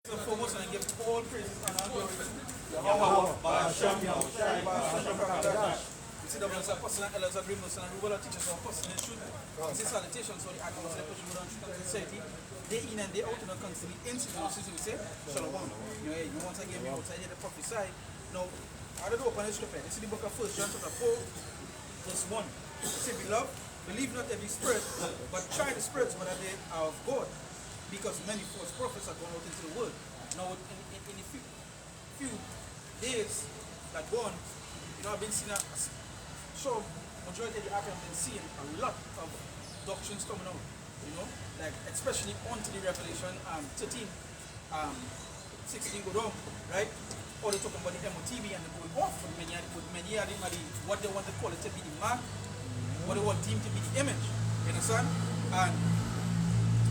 So foremost, I give all praises and glory to Yahweh, Ba'ashem, Yahushai, Ba'ashem, Rakadash. We see the brothers and apostles and elders agreement and we will teach us our apostles in truth. We say salutations for the actions of the Christian society. Day in and day out, and constantly institutions, we say, Shalom. Once again, we outside here to prophesy. Now, I don't open the scripture. This is the book of 1 John chapter 4, verse 1. It says, Beloved, believe not every spirit, but try the spirits whether they are of God. Because many false prophets are gone out into the world. Now, in a few days that gone, I've been seeing majority of the Africans have been seeing a lot of doctrines coming out, like especially onto the Revelation 13, 16 go down, right? Or they're talking about the MOTB and they're going off with many of what they want to call it to be the mark, what they want deemed to be the image, you understand? And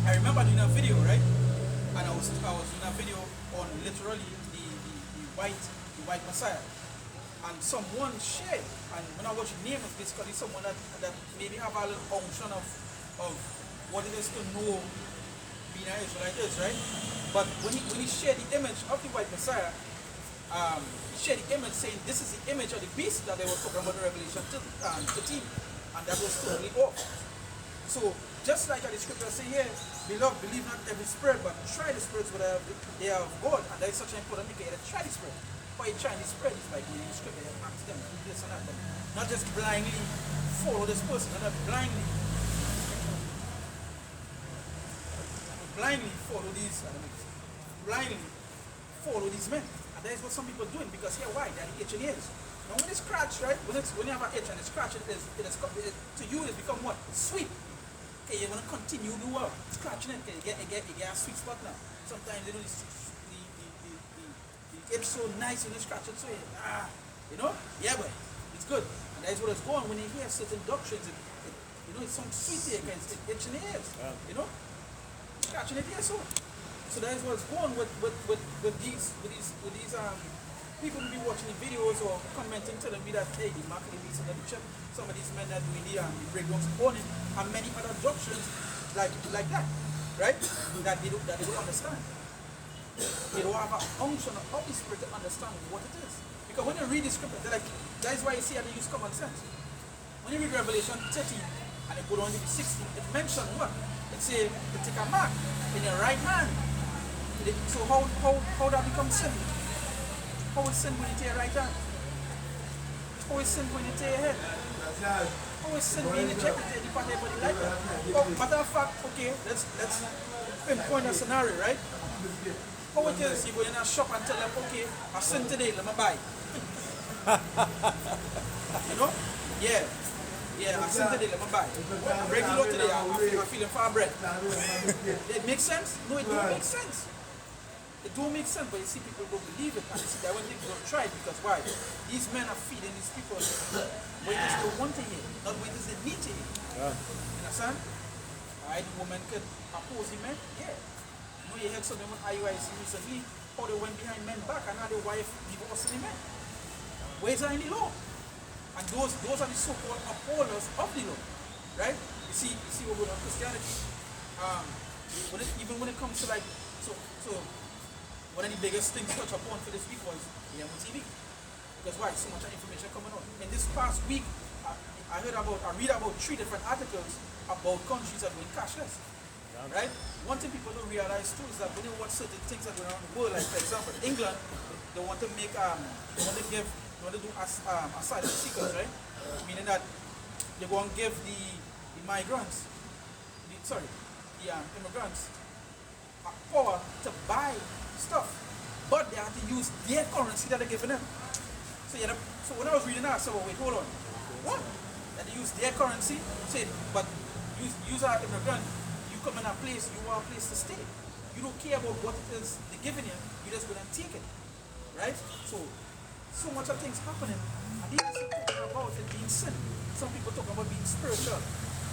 I remember doing a video, right? And I was doing a video on literally the white Messiah. And someone shared, and when I watch the name of basically someone that maybe have a little unction of what it is to know being an Israelite is, right? But when he shared the image of the white Messiah, he shared the image saying this is the image of the beast that they were talking about in Revelation 13, and that was totally off. So, just like the scripture say here, beloved, believe not every spirit, but try the spirits whether they are of God. And that is such an important thing. Try the spirit. Why you try the spirit is like in the scripture, you ask them to do this and that, but not just blindly follow this person, not blindly follow these men. And that is what some people are doing, because here, why? They're the itch and ears. Now when it's scratch, right? When you have an itch and it's scratch, to you it's become what? Sweet. Okay, you're gonna continue to work, scratching it. Okay, you get a sweet spot now. Sometimes the itch so nice when you scratch it, so yeah, but it's good. And that's what it's going when you hear certain doctrines. It's some sweet here against it, itching the ears. Scratching it here, so that is what's going with these people will be watching the videos or commenting, telling me that, hey, the market is in the chip. Some of these men that doing the breakdowns on it, and many other doctrines like that, right? That they don't understand. They don't have an unction of the Spirit to understand what it is. Because when you read the scripture, they're like, that is why you see how they use common sense. When you read Revelation 13 and it go down to 16, it mentions what? It says to take a mark in your right hand. So how that becomes sin? How is sin going into your right hand? How is sin going into your head? How is sin being injected into the part of your body like that? Matter of fact, okay, let's pinpoint a scenario, right? How it is, you go in a shop and tell them, okay, I sin today, let me buy. Yeah, I sin today, let me buy. I'm breaking out today, I'm feeling far bread. It makes sense? No, it don't make sense. It don't make sense, but you see people don't believe it, and you see that when people don't try it, because why? These men are feeding these people when they still want to hear, not when they need to hear. You understand? Alright, the woman could oppose the men, yeah. You heard something with IUIC recently, how they went behind men back and how their wife divorced the men. Where is that in the law? And those are the so-called upholders of the law, right? You see what we're doing Christianity. Even when it comes to like, so one of the biggest things to touch upon for this week was the MOTV. Because why? So much information coming out. In this past week, I read about 3 different articles about countries that are going cashless. Right? One thing people don't realize too is that when you watch certain things that go around the world, like for example, England, they want to make they want to do asylum seekers, right? Meaning that they're going to give the immigrants power to buy stuff, but they have to use their currency that they're giving them. So when I was reading that, I said, well, wait, hold on. What? That they use their currency, but use our immigrant, you come in a place, you want a place to stay. You don't care about what it is they're giving you just go and take it. Right? So much of things happening. And these are talking about it being sin. Some people talk about being spiritual.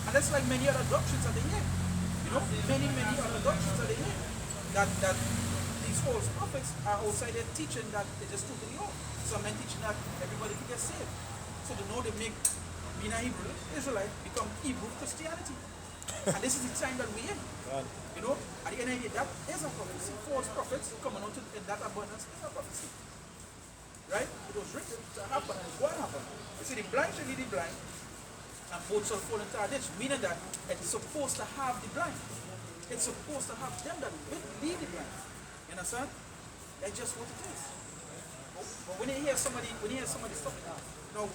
And that's like many other doctrines that they hear. Many other doctrines that they hear. That these false prophets are outside there teaching that they just totally off. Some men teaching that everybody can get saved. So they know they make being a Hebrew Israelite become Hebrew Christianity. And this is the time that we're in. At the end of the day, that is a prophecy. false prophets coming out in that abundance is a prophecy. Right? It was written to happen and it's going to happen. You see, the blind shall lead the blind, and both shall fall into a ditch, meaning that it's supposed to have the blind. It's supposed to have them that will lead the blind. You understand? That's just what it is. But when you hear somebody stuff, now,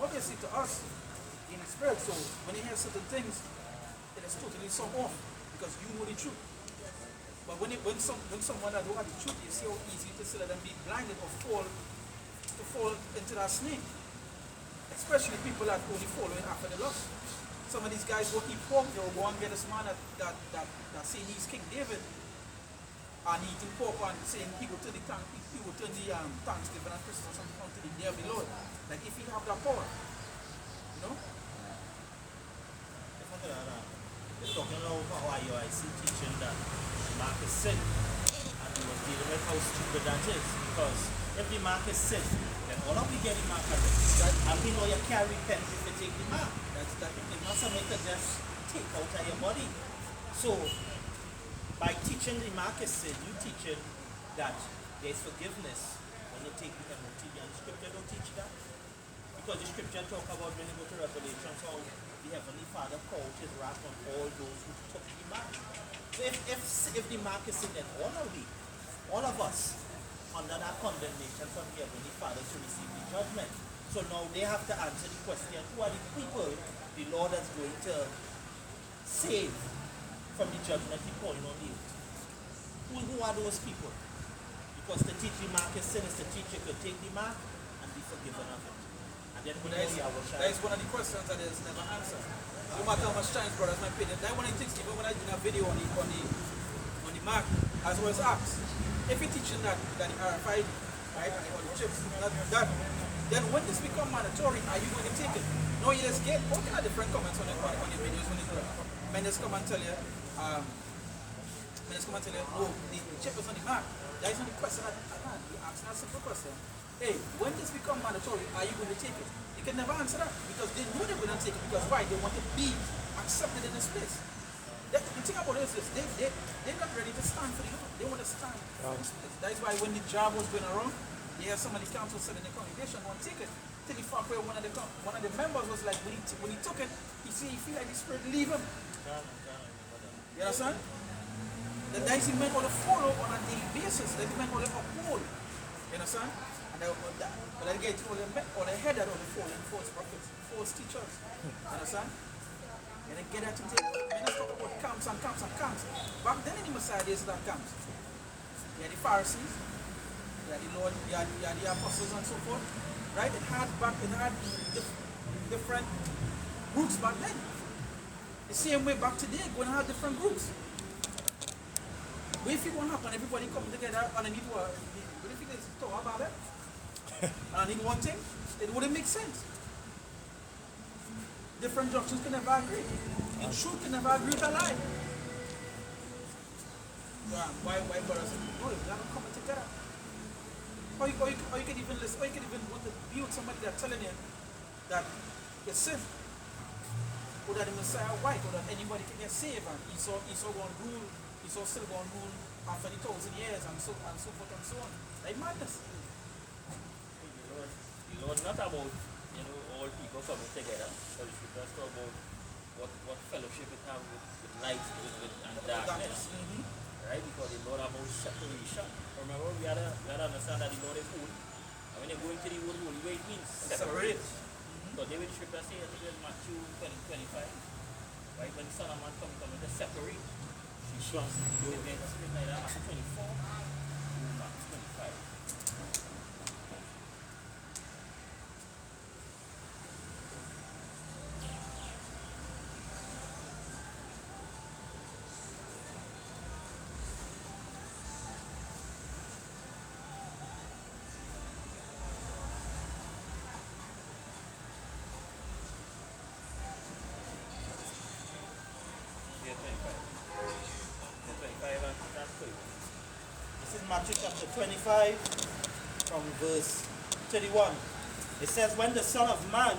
obviously to us, in the spirit, so when you hear certain things, it is totally some off, because you know the truth. But when someone that don't have the truth, you see how easy it is to let them be blinded or fall into that snake. Especially people that only following after the lust. Some of these guys will eat pork, they will go and get this man that saying he's King David, and eating pork and saying he will turn the Thanksgiving and Christmas and come to the day of the Lord. Like if he have that power. You know? You're talking about how IUIC teaching that Mark is sin, and he was dealing with how stupid that is, because if the mark is sin, then all of we get the mark of it. And we know you can't repent if you take the mark. That's not something to just take out of your body. So, by teaching the mark is sin, you teaching that there's forgiveness when you take the MOT, and the scripture don't teach that. Because the scripture talk about when you go to Revelation, how the Heavenly Father poured his wrath on all those who took the mark. So if the mark is sin, then all of us, under that condemnation from the Heavenly Father to receive the judgment. So now they have to answer the question, who are the people the Lord is going to save from the judgment he pouring on the earth? Who are those people? Because to teach the mark is sin is to teach you to take the mark and be forgiven of it. And then that is one of the questions that is never answered. No matter how much times, brothers, my opinion. That one of the things, even when I did a video on the mark, as I was asked, if you're teaching that the RFID, right, or the chips, then when this become mandatory, are you going to take it? No, you just get all kind of different comments on your videos when men just come and tell you, no, the chip is on the mark. That is not the question that you ask that simple question. Hey, when this become mandatory, are you going to take it? You can never answer that because they know they're going to take it because why? They want to be accepted in this place. The thing about it is this, they're not ready to stand for the Lord. They want to stand for this place. That is why when the job was going around, they had some of the council said in the congregation won't take it. Till the fact where one of the members was like, when he took it, he feel like the spirit leave him. You understand? That is he meant to follow on a daily basis. That he meant to uphold. You understand? And but again, all the head of the false prophets, false teachers. You understand? And they get that to take. Men talk about camps and camps and camps. Back then in the Messiah days, that camps. You had the Pharisees, you had the Lord, you had the apostles and so forth. Right? It had different groups back then. The same way back today, going to have different groups. But if it won't happen, everybody come together underneath what if you guys talk about it? And in one thing, it wouldn't make sense. Different doctrines can never agree. The truth can never agree with a lie. Why brothers? No, you gotta come together. Or you can even listen, or you can even want to be with somebody that's telling you that it's sin. Or that the Messiah white, or that anybody can get saved and Esau still going to rule after the 1,000 years and so forth and so on. Like madness. The Lord not about all people coming together, but it's just about what fellowship it have with light and darkness. Right? Because the Lord about separation. Remember we had to understand that the Lord is holy. And when you go into the word holy, it means separate. So they will scripture say in Matthew 20:25, right? When the Son of Man comes to separate. She shows the events like that, Matthew 24 to Matthew 25. This is Matthew chapter 25 from verse 31. It says, when the Son of Man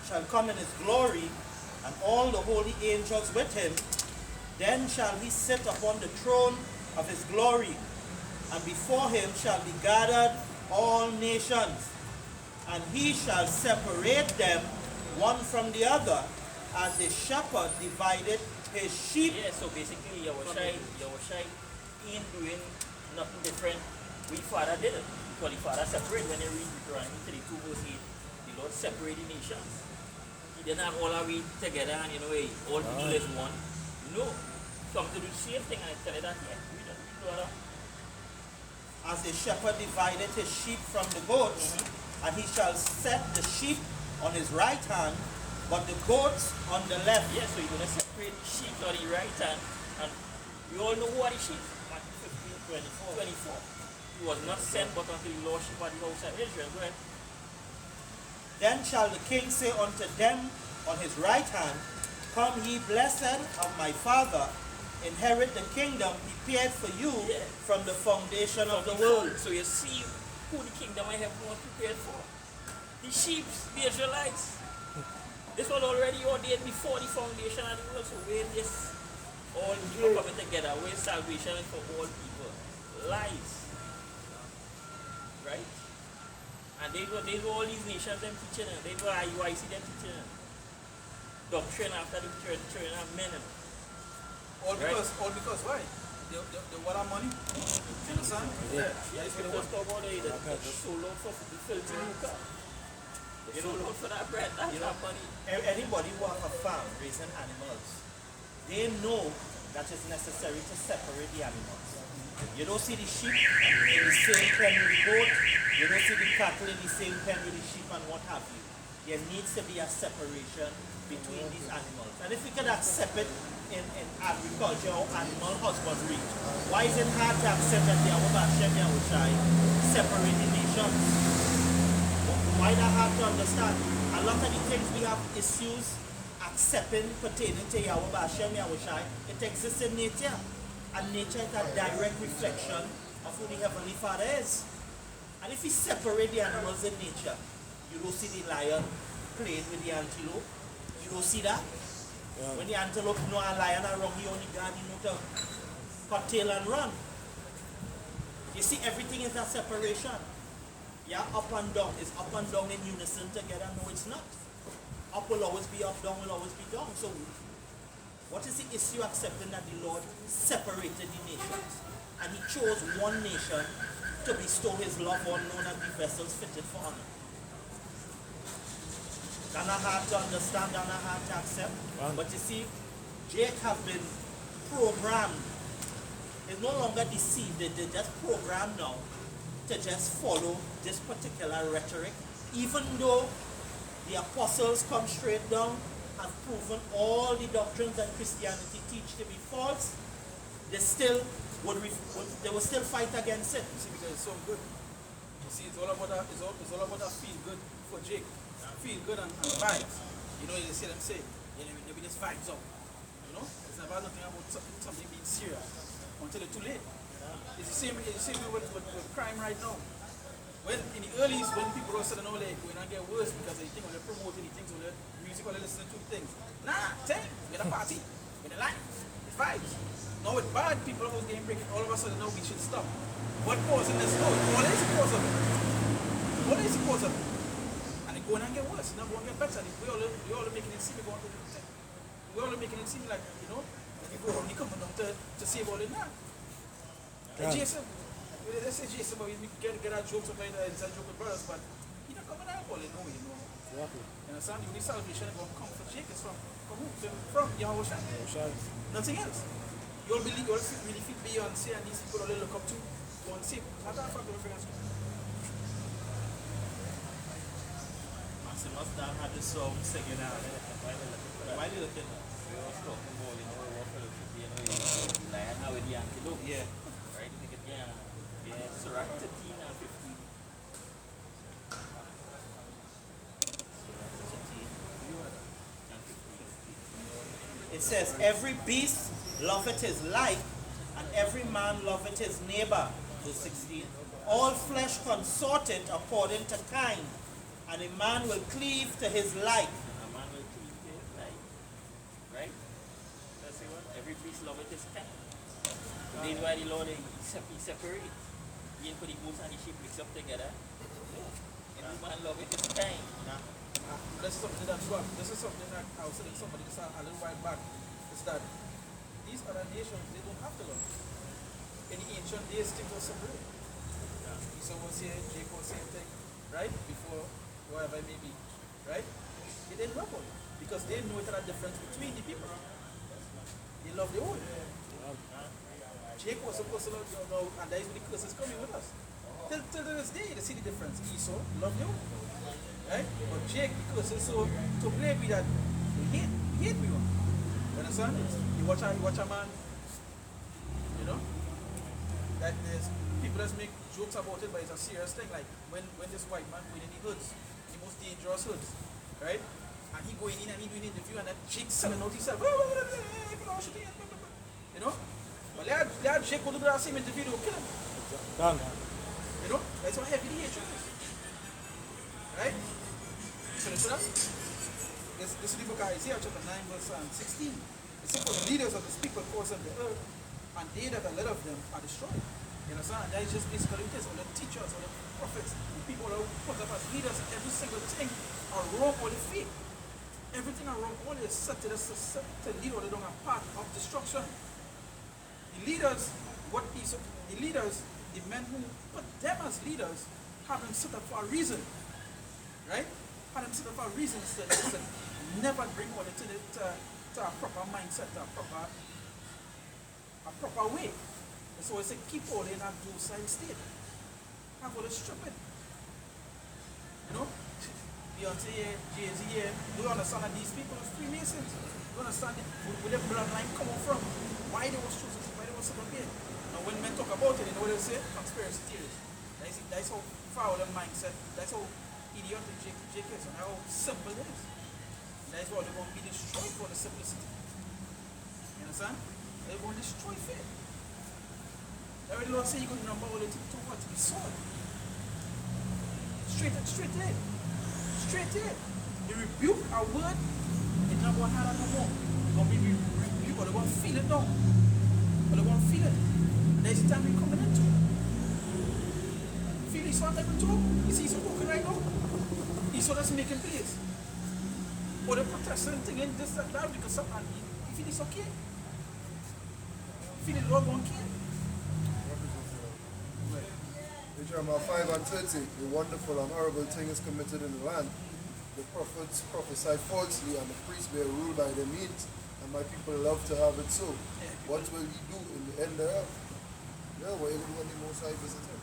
shall come in his glory, and all the holy angels with him, then shall he sit upon the throne of his glory, and before him shall be gathered all nations, and he shall separate them one from the other, as a shepherd divided his sheep. Yeah, so basically Yahushai ain't doing nothing different. We father did it. Because the father separated when they read Deuteronomy 32 verse 8. The Lord separated the nations. He didn't have all our we together and all people is one. No. Come to do the same thing and I tell you that here. We don't read brother. As a shepherd divided his sheep from the goats, and he shall set the sheep on his right hand, but the goats on the left. Yeah, so you're going to separate the sheep on the right hand, and we all know who are the sheep. Matthew 15, 24. He was not sent but unto the lordship of the house of Israel. Go ahead. Then shall the king say unto them on his right hand, Come ye blessed of my father, inherit the kingdom prepared for you from the foundation of the world. So you see who the kingdom I have was prepared for. The sheep, the Israelites. This was already ordained before the foundation of the world. So where this all people coming together, where salvation is for all people. Lies. Right? And they were all these nations them teaching them. They were IUIC them teaching them. Doctrine after the children of men. All because why? They want our money. You understand? Yeah. It's the first talk about the soul out for the filthy lucre. The soul out for that bread, that's that money. Anybody who have a farm raising animals, they know that it's necessary to separate the animals. You don't see the sheep in the same pen with the goat. You don't see the cattle in the same pen with the sheep and what have you. There needs to be a separation between these animals. And if we can accept it in agriculture or animal husbandry, why is it hard to accept that Yahweh Hashem Yahushai separate the nations? Why that hard to understand? A lot of the things we have issues accepting pertaining to Yahweh Hashem Yahushai, it exists in nature. And nature is a direct reflection of who the Heavenly Father is. And if we separate the animals in nature, you don't see the lion playing with the antelope. You don't see that. Yeah. When the antelope know a lion around, he only got to cut tail and run. You see, everything is a separation. Yeah, up and down. Is up and down in unison together? No, it's not. Up will always be up, down will always be down. So what is the issue accepting that the Lord separated the nations and he chose one nation to bestow his love on, known as the vessels fitted for honor? That's not hard to understand, that's not hard to accept. But you see, Jake have been programmed. It's no longer deceived, they're just programmed now to just follow this particular rhetoric. Even though the apostles come straight down, have proven all the doctrines that Christianity teach to be false, they will still fight against it. You see, because it's so good. You see, it's all about that feel good for Jake. Feel good and vibes. You know, you see them say, they be just vibes up. You know? It's never nothing about something being serious until it's too late. It's the same way with crime right now. When in the early when people were saying, oh, they're going to get worse because they think when they're promoting the things, when they're music, when they're listening to things. Nah, we're a party, we're a life, it's vibes. Now with bad people who's getting breaking, all of a sudden now we should stop. What causing this? No, what is the cause of it? What is the cause of it? And it's going to get worse, it's not going to get better. We all making it seem we're going to do the thing. We're all making it seem like, people are only coming down to save all it now. Like Jason. Let's say Jason, but we get our jokes about inside joke with brothers, but he not coming out all in, no, Exactly. You understand? The only salvation is going to come for Jake is from who? From Yahweh Shai. Nothing else. You'll really feel Beyonce and these people all look up to. Go and see. Not that fact of reference. Maximus Dan had this song singing out. Why are you looking at? We was talking about, what fellowship, lion how with the antelope. Yeah. Right? You think it, yeah, Sirach 13 and 15. It says, every beast loveth his like, and every man loveth his neighbor. Verse 16. All flesh consorted according to kind, and a man will cleave to his like. A man will cleave to his like. Right? That's the one. Every beast loveth his kind. That's why the Lord he separate. You put the goats and the sheep mix up together. And the man love it, it's time. This is something that I was telling somebody this a little while back. Is that these other nations, they don't have to love. In the ancient days, things were separate. Esau was here, Jacob was same thing, right? Before whatever it may be, right? They didn't love one because they know it's a difference between the people. They love their own. Jacob was supposed to love you know, and that is when the curses coming with us. Till this day, they see the difference. Esau loved you, right? But Jake, because it's so great me that he hate me. You understand? You watch a man, you know, that there's people that make jokes about it, but it's a serious thing. Like when this white man going in the hoods, the most dangerous hoods, right? And he going in and he doing an interview and that Jake selling out himself, you know? But let Jake go to the same interview, they'll kill him. You know? That's how heavy the hatred is. Right? So this is the book of Isaiah chapter 9 verse 16. It says, for the leaders of this people cause of the earth, and they that are led of them are destroyed. You understand? And that is just basically this, all the teachers, all the prophets, the people that put up as leaders, every single thing are wrong or the fake. Everything are wrong, all is set to lead or they don't have path of destruction. The leaders, the men who put them as leaders, have them set up for a reason. Right? Have them set up for a reason to never bring order to a proper mindset, to a proper way. And so it's a keep all in a docile state. Have all the stupid. You know? Beyonce here, Jay-Z here, do you understand that these people are Freemasons? Do you understand where their bloodline coming from? Why they was chosen, why they was set up here? Now when men talk about it, you know what they say? Conspiracy theories. That's how foul their mindset, that's how idiotic Jake is, and how simple it is. That's why they're going to be destroyed for the simplicity. You understand? They're going to destroy faith. That's why the Lord say you're going to number all the things to what? To be sold. Straight in. They rebuke our word, it's not going to have no more. It's going to be rebuked, or they're going to feel it now. There's a time we're coming into. Feel Esau typing too? You see Esau walking right now? Esau that's making plays. Or they're protesting thing in this and that because something, you feel it's okay? You feel the Lord won't care? Jeremiah 5 and 30, the wonderful and horrible thing is committed in the land. The prophets prophesy falsely, and the priests bear rule by their means, and my people love to have it so. What will ye do in the end thereof? Yeah, what will you do when the Most High visit him?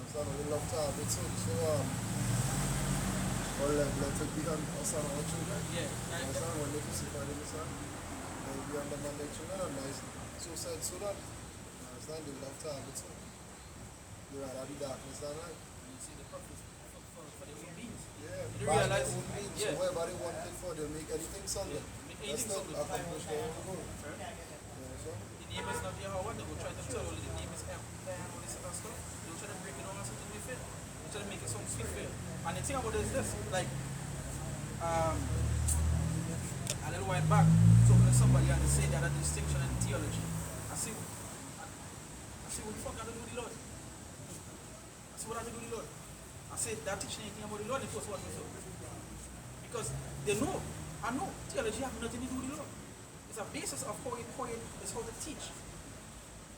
So we love to have it so. Or let it be on us and our children. When they crucify them, and we undermine their children, and so said so that. They love to have it so. You rather the darkness than light. You see the purpose for their own beings. Yeah, you by realize, their own means. So whatever they want it for, they'll make anything something. That's not accomplish their own goal. The name is not Yahweh. They will try to tell you the name is M. All this other stuff. They will try to break it down and something we fit. They try to make it something we fit. And the thing about it is this, like, a little while back, talking to somebody and they say that a distinction in theology. I see what the fuck I do with the Lord. What I do with the Lord? I said that teaching anything about the Lord, it was what we saw. Because they know, I know, theology has nothing to do with the Lord. It's a basis of how to teach.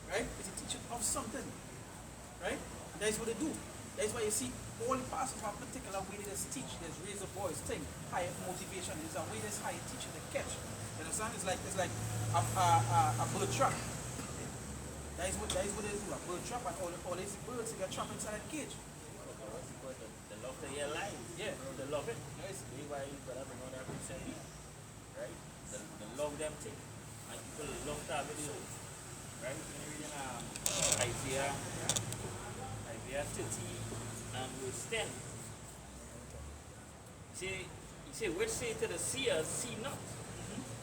Right? It's a teaching of something. Right? And that is what they do. That is why you see all the pastors have a particular way they just teach. There's raise the voice thing, higher motivation. There's a way there's higher teaching they catch. You understand? It's like a bird trap. That is what they do, a bird trap, and all these birds get trapped inside a cage. The love to your life. Yeah. They love it. Yes. That's why you gotta bring on that percent. Right? The love them thing. And people love to have it so. Right? When you're reading Isaiah 30 and verse 10. He say, which say to the seers, see not,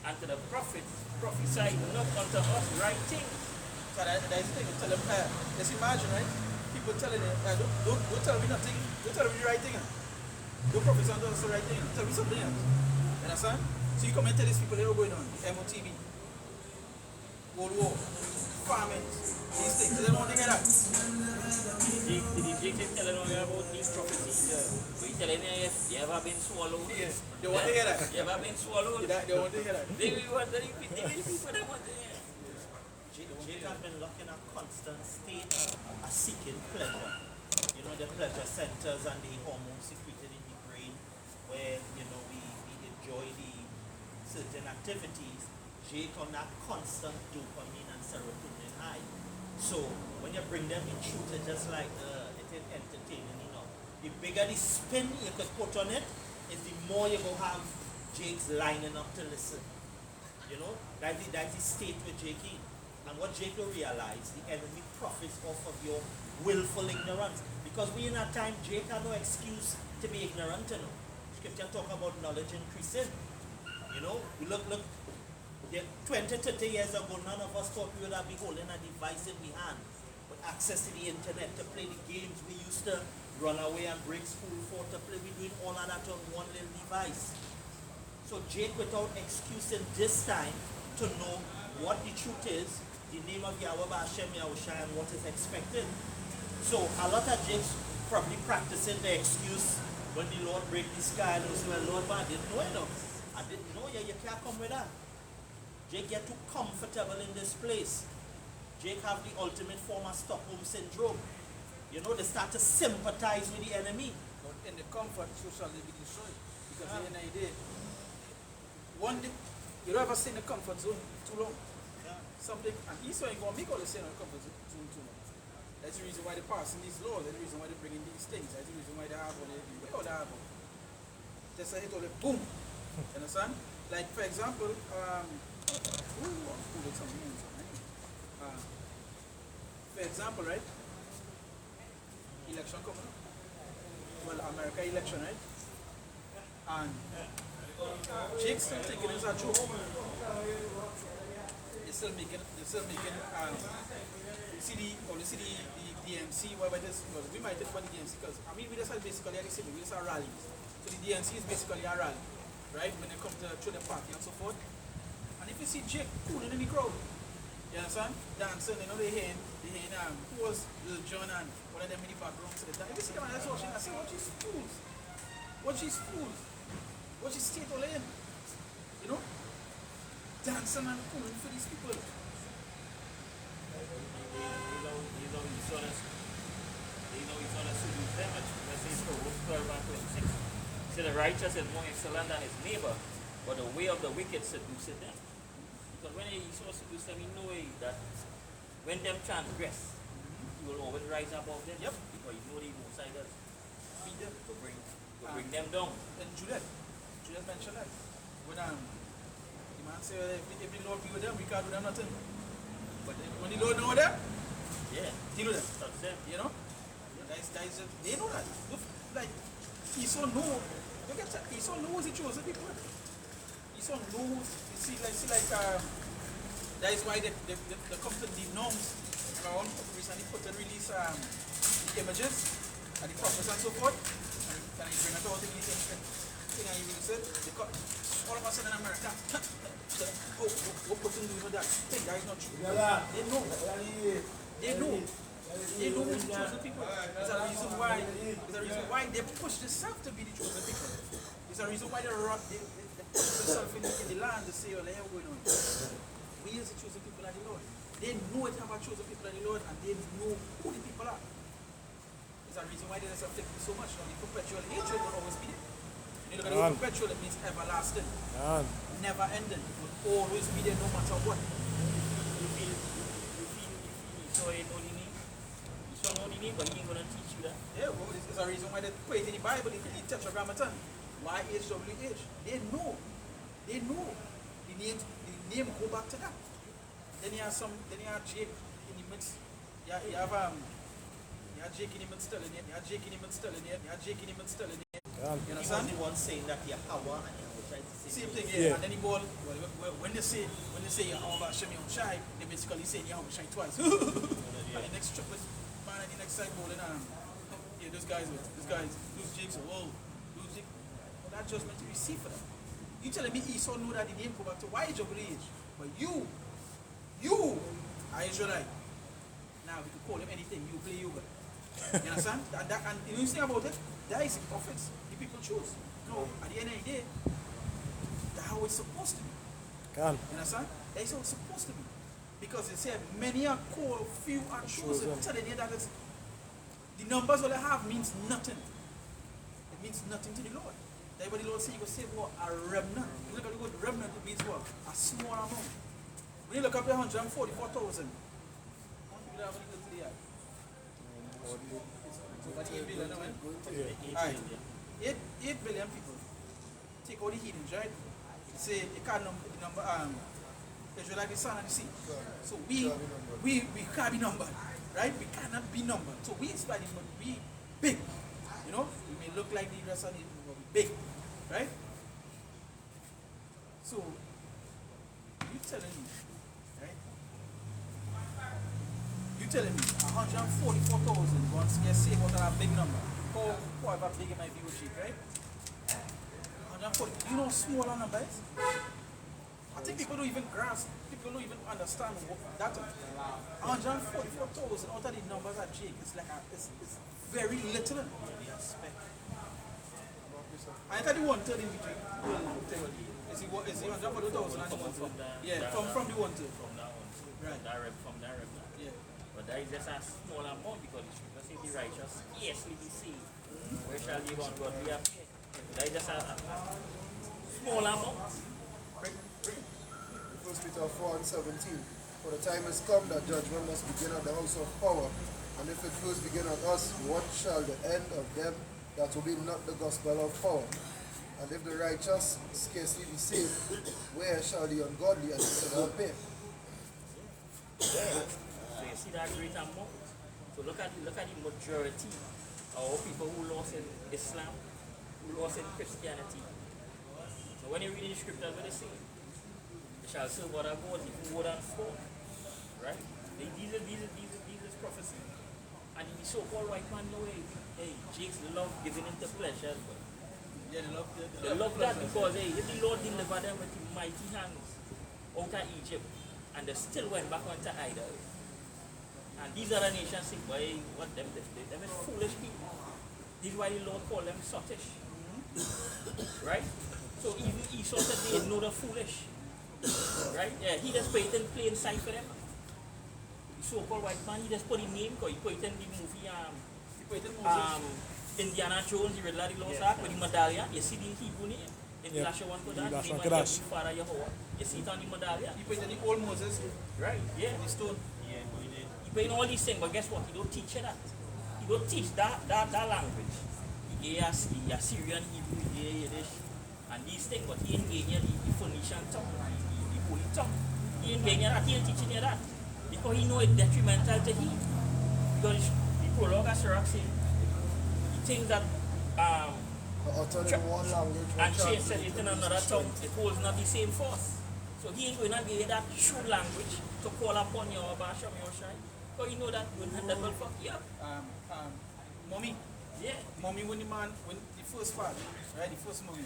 and to the prophets, prophesy not unto us right things. So that's the thing. Tell them, just imagine, right? People telling them, don't tell me nothing. Don't tell me the right thing. Don't prophesy unto us the right thing. Tell me something else. You understand? So you come and tell these people they're going on. MOTV, World War, famines, these things. They don't want to hear that. See, the Jake is telling me about these prophecies. But he's telling me, you ever been swallowed? Yeah, they want to hear that. You ever been swallowed? They want to hear that. They will want the people that want to hear. Jake has been locked in a constant state of seeking pleasure. You know, the pleasure centers and the hormones secreted in the brain where, you know, we enjoy the certain activities. Jake on that constant dopamine and serotonin high. So when you bring them in truth, it's just like it is entertaining enough. The bigger the spin you could put on it, is the more you go have Jake's lining up to listen. You know, that's the state with Jake in. And what Jake will realize, the enemy profits off of your willful ignorance. Because we in our time, Jake had no excuse to be ignorant, you know. Scripture talk about knowledge increasing. You know, we look, 20, 30 years ago, none of us thought we would have been holding a device in we hand with access to the internet to play the games we used to run away and break school for to play. We're doing all of that on one little device. So Jake, without excuse in this time to know what the truth is, the name of Yahweh Hashem Yahushua and what is expected. So a lot of Jakes probably practicing the excuse when the Lord break the sky and they say, well, Lord, man, I didn't know enough. I didn't know you can't come with that. Jake get too comfortable in this place. Jake have the ultimate form of Stockholm syndrome. You know, they start to sympathize with the enemy. But in the comfort, so shall they be destroyed. Because at the end of the day, one day, you don't ever stay in the comfort zone too long. Something, and Esau ain't going to make all the sin on the comfort zone too long. That's the reason why they're passing these laws. That's the reason why they're bringing these things. That's the reason why they have what they do. What they have? Just a hit all the boom. You understand? Like, for example, for example, right? Election coming up. Well, America election, right? And Jake's still thinking it's a joke. They're still making the DNC, whatever this was. We might talk about the DNC because I mean we just had basically the same, we just have rallies. So the DNC is basically a rally, right? When they come to the party and so forth. And if you see Jake cooling in the crowd, you understand? Dancing, you know, they hear who was Lil Jon and one of them in the background to the dance. If you see them and that's watching, I say, watch these fools. Watch these fools. Watch his state all in. You know? Dancing and cooling for these people. See, the righteous is more excellent than his neighbor, but the way of the wicked seduceth them. Because when he so seduce them, he know that when them transgress, he will always rise above them. Yep. Because you know the outsiders Beat them. to bring them down. And Juliet mentioned that. When the man said, if the Lord be with them, we can't do them nothing. But when the Lord know them, Yeah. he know them. That's them. You know? They know that. Like, Esau knows. Look at that. Esau knows he chose the people. Esau knows. You see, that is why they come to the norms around. Recently put and release the images and the prophets and so forth. And he bring it out in the thing and he said, all of a sudden in America, what put him doing with that thing? That is not true. They know. They know. They know who to choose the people. There's a reason why they push themselves to be the chosen people. There's a reason why they put themselves in the land to say, oh, let going on. We as the chosen people of the Lord. They know it about chosen people of the Lord and they know who the people are. There's a reason why they themselves take so much. Now, the perpetual hatred will always be there. You look at the word perpetual, it means everlasting. Never ending. It will always be there no matter what. You feel so ain't only me. You saw only me, but he ain't gonna teach you that. Yeah, well, there's a reason why they put it in the Bible, in the Tetragrammaton. YHWH. They know. They know. The name go back to that. Then you have Jake in the midst. You have Jake in the midst still in it. You have Jake in the midst still in it. You have Jake in the midst still in it. You He was understand? the one saying that Yahweh and Yahweh tried to say Same thing, yeah. And then the ball, when they say Yahweh Hashem Yahushai, they basically say Yahweh Shai twice. And the next trip with man and the next side ball, and yeah, those guys, lose Jakes, whoa, lose Jake. Well, that judgment you receive for them. You telling me Esau know that the name go back to YHWH, but you are Israelite. Now we can call him anything. You play yoga. You understand? And you think about it, that is the prophets the people choose. No, at the end of the day, that's how it's supposed to be. Can. You understand? That's how it's supposed to be. Because they say many are called, few are chosen. I'm telling you that the numbers all they have means nothing. It means nothing to the Lord. That's what the Lord says you go save what? A remnant. You look at the word remnant, it means what? A small amount. When you look up the 144,000, About 8 billion, no, man? Alright. 8 billion people. Take all the heathens, right? Say you can't number Israelite, the sun and the sea. So we can't be numbered, right? We cannot be numbered. So we expect it to be big. You know, we may look like the rest of the but we big, right? So you telling me, right? You telling me 144,000 once get saved out of that big number. However big it might be with sheep, right? 140. You know smaller numbers? I think people don't even grasp, people don't even understand what that is. 144,000 out of the numbers at Jake, it's like it's very little. I thought the 130 in between. Is it 140,000 and the 130? Yeah, from the 130. From that one. Right. From direct. Yeah. But that is just a small amount because the scripture says the righteous scarcely be saved. Where shall they go on God be appear? That is just a small amount. 1 Peter 4 and 17. For the time has come that judgment must begin at the house of power. And if it first begin at us, what shall the end of them that obey not the gospel of power? And if the righteous scarcely be saved, where shall the ungodly and the sinner appear? So you see that great amount. So look at the majority of people who lost in Islam, who lost in Christianity. So when you read the scriptures, what they say? They shall serve other gods if more than 4. Right? These is prophecy. And the so-called white man know hey, Jake's love giving into pleasure. Yeah, They love that because hey, if the Lord delivered them with his mighty hands out of Egypt and they still went back onto idols. And these other nations think, boy, what them are foolish people. This is why the Lord called them sottish. Right? So even Esau said they know the foolish. Right? Yeah, he just put it in plain sight for them. The so-called white man, he just put his name because he put it in the movie Indiana Jones, the Red Lady Lost Ark with the medallion. You see the Hebrew name in the last one for that. The name of the Father Yehovah. You see it on the medallion. He put it in the old Moses. Right, yeah. The stone. Yeah, we did. He put in all these things, but guess what? He don't teach you that. He don't teach that language. He Assyrian, Hebrew, Yiddish, and these things, but he ain't getting you the Phoenician tongue, the holy tongue. He ain't getting you that, he ain't teaching you that. Because he know it's detrimental to him. Because the prologue as Sirach said, he thinks that one language, and change said it in another tongue, it holds not the same force. So he ain't going to give you that true language to call upon your Basham Yoshai. Because you know that that will fuck you up. Mommy. Yeah. Mommy, when the first part, right, the first mommy,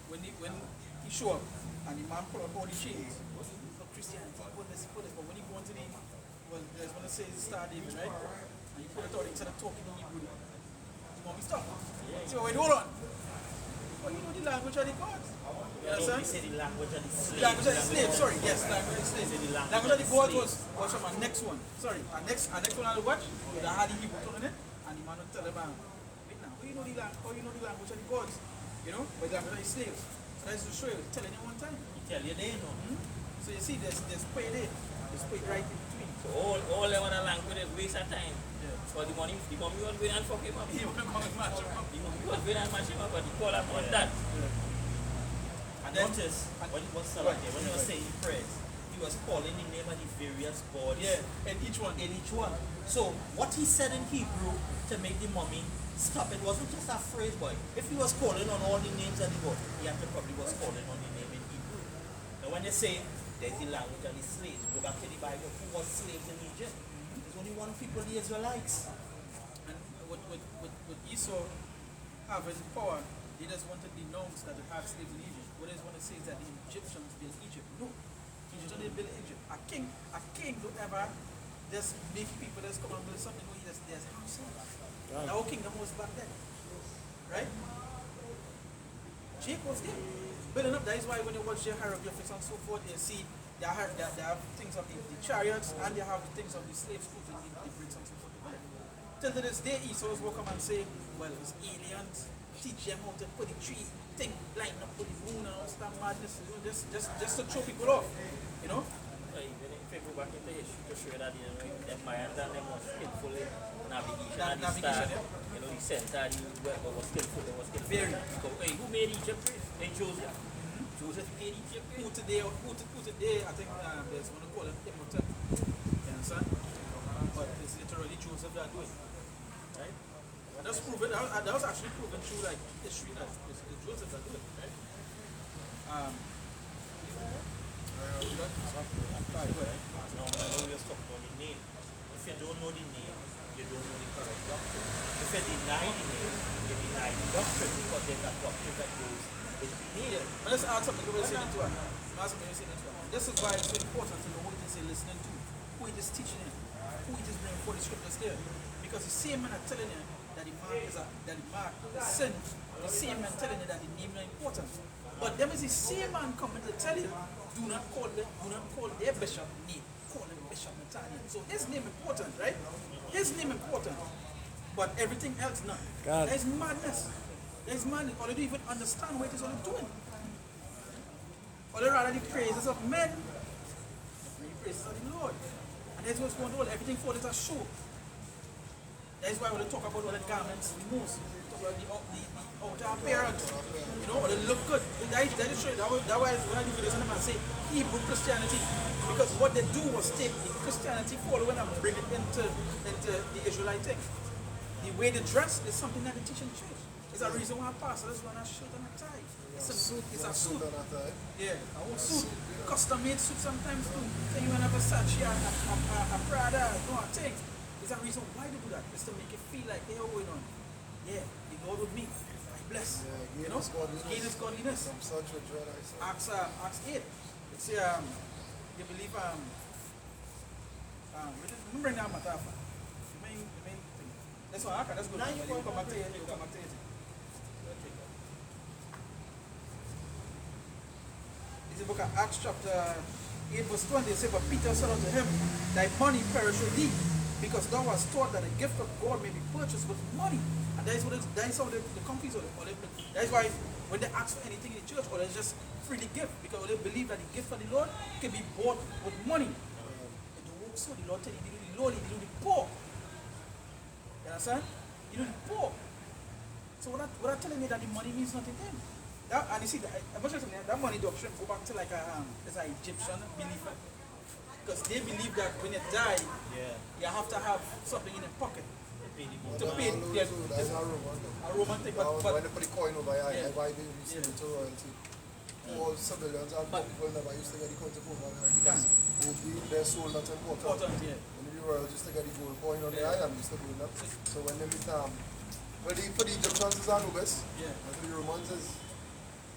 when he show up and the man pull up all the chains, for Christianity, put this, but when he go into there's one that says Star David, right, and you put it out instead of talking in Hebrew, the mommy stop. So wait, hold on. Oh, you know the language of the gods. You understand? He said the language of the slave. Language of the slave, sorry, yes, language of the slave. Language of the gods was from our next one. Sorry, our next one I'll watch, that had the Hebrew tongue in it. And the man will tell the man, wait now, how you know the language of the gods? You know, but the language of the slaves. So that's to show you, telling you one time. He tell you they know. So you see, there's pay there. There's pay right in between. So all them other language is waste of time. Yeah. So the money was going and fuck him up. He want to come and match him up. The money was going and match him up, but he called upon that. And then notice, when he was saying when he was saying prayers, he was calling the name of the various gods. Yeah, and each one. So what he said in Hebrew to make the mummy stop, it wasn't just a phrase, boy. If he was calling on all the names of the god, he had to probably was calling on the name in Hebrew. Now when they say there's the language of the slaves, go back to the Bible, who was slaves in Egypt? There's only one people, the Israelites. And with Esau having power, he just wanted the nomes that had slaves in Egypt. What does want to say is that the Egyptians built Egypt. No. Egyptians didn't build Egypt. A king don't ever just make people just come and build something. No, he just themselves. And our kingdom was back then. Right? Jake was there. Building up. That is why when you watch the hieroglyphics and so forth, you see they have things of the chariots and they have the things of the slaves put in the bricks and so forth. Till to this day, Esau's will come and say, well, it's aliens, teach them how to put the tree thing, line up with the moon and all that madness, you know, just to throw people off, you know? If you go back into history to show that, you know, the Mayans and them was skillful in navigation and the Navigation, star. yeah. You know, the center, was skillful, they was skillful. Very. So, hey, who made Egypt? Hey, Joseph. Joseph made Egypt. Who today, I think there's one to call it Imhotep. You understand? But it's literally Joseph that do it. Right? And that's proven, that was actually proven through like history that it's Joseph that do it. Right? Normally we just talk about the name. If you don't know the name, you don't know the correct doctrine. If you deny the name, you deny the doctrine because there's a doctrine that goes with the name. But let's add something to what you're saying to it. This is why it's so important to know who it is you're listening to, who it is teaching you, who it is bringing for the scriptures there. Because the same man are telling you that the mark is the sin, the same man telling you that the name is important. But them is the same man coming to tell you, do not call their bishop name, call him Bishop Nathaniel. So his name important, right? His name important. But everything else not. God. There's madness. There's madness. Or they don't even understand what it is all they're doing. Or they rather the praises of men, the praises of the Lord. And that's what's going on. Everything for it a show. That's why when they talk about all the garments, the most, talk about the outer appearance, you know, or they look good. That is true. That's why when I do videos on them and say Hebrew Christianity, because what they do was take the Christianity following and bring it into the Israelite thing. The way they dress is something that they teach in the church. It's a reason why pastors run a shirt and a tie. It's a suit. Yeah, a whole suit. Custom made suit sometimes too. Then you have a Versace, a Prada, no, a thing. There's a reason why they do that. It's to make it feel like they're going on. Yeah, the Lord with me. I bless. Yeah, you know? Gain is godliness. I'm such a dread, I say. Acts 8. It's you believe let me bring down Matapha. The main thing. That's why let's go. Now you come back to it. You come back to it. This is the book of Acts chapter 8 verse 20. It says, but Peter said unto him, thy money perish with thee, because thou hast taught that the gift of God may be purchased with money. And that is how they confuse all it. That is why when they ask for anything in the church, or they just freely give, because they believe that the gift of the Lord can be bought with money. It don't work so. The Lord tell you, you do the Lord, you do the poor. You understand? You do the poor. So what I'm telling you that the money means nothing to him. And you see, that money doctrine go back to like it's an Egyptian belief. Because they believe that when you die, you have to have something in your pocket to pay. That's a Roman thing, but when they put the coin over here, why they used to to royalty. All civilians and people never used to get the coin to put over there because their soul not important. When the royals used to get the gold coin on the island, used to do that. So when they meet for the Egyptians is Anubis, and for the Romans is,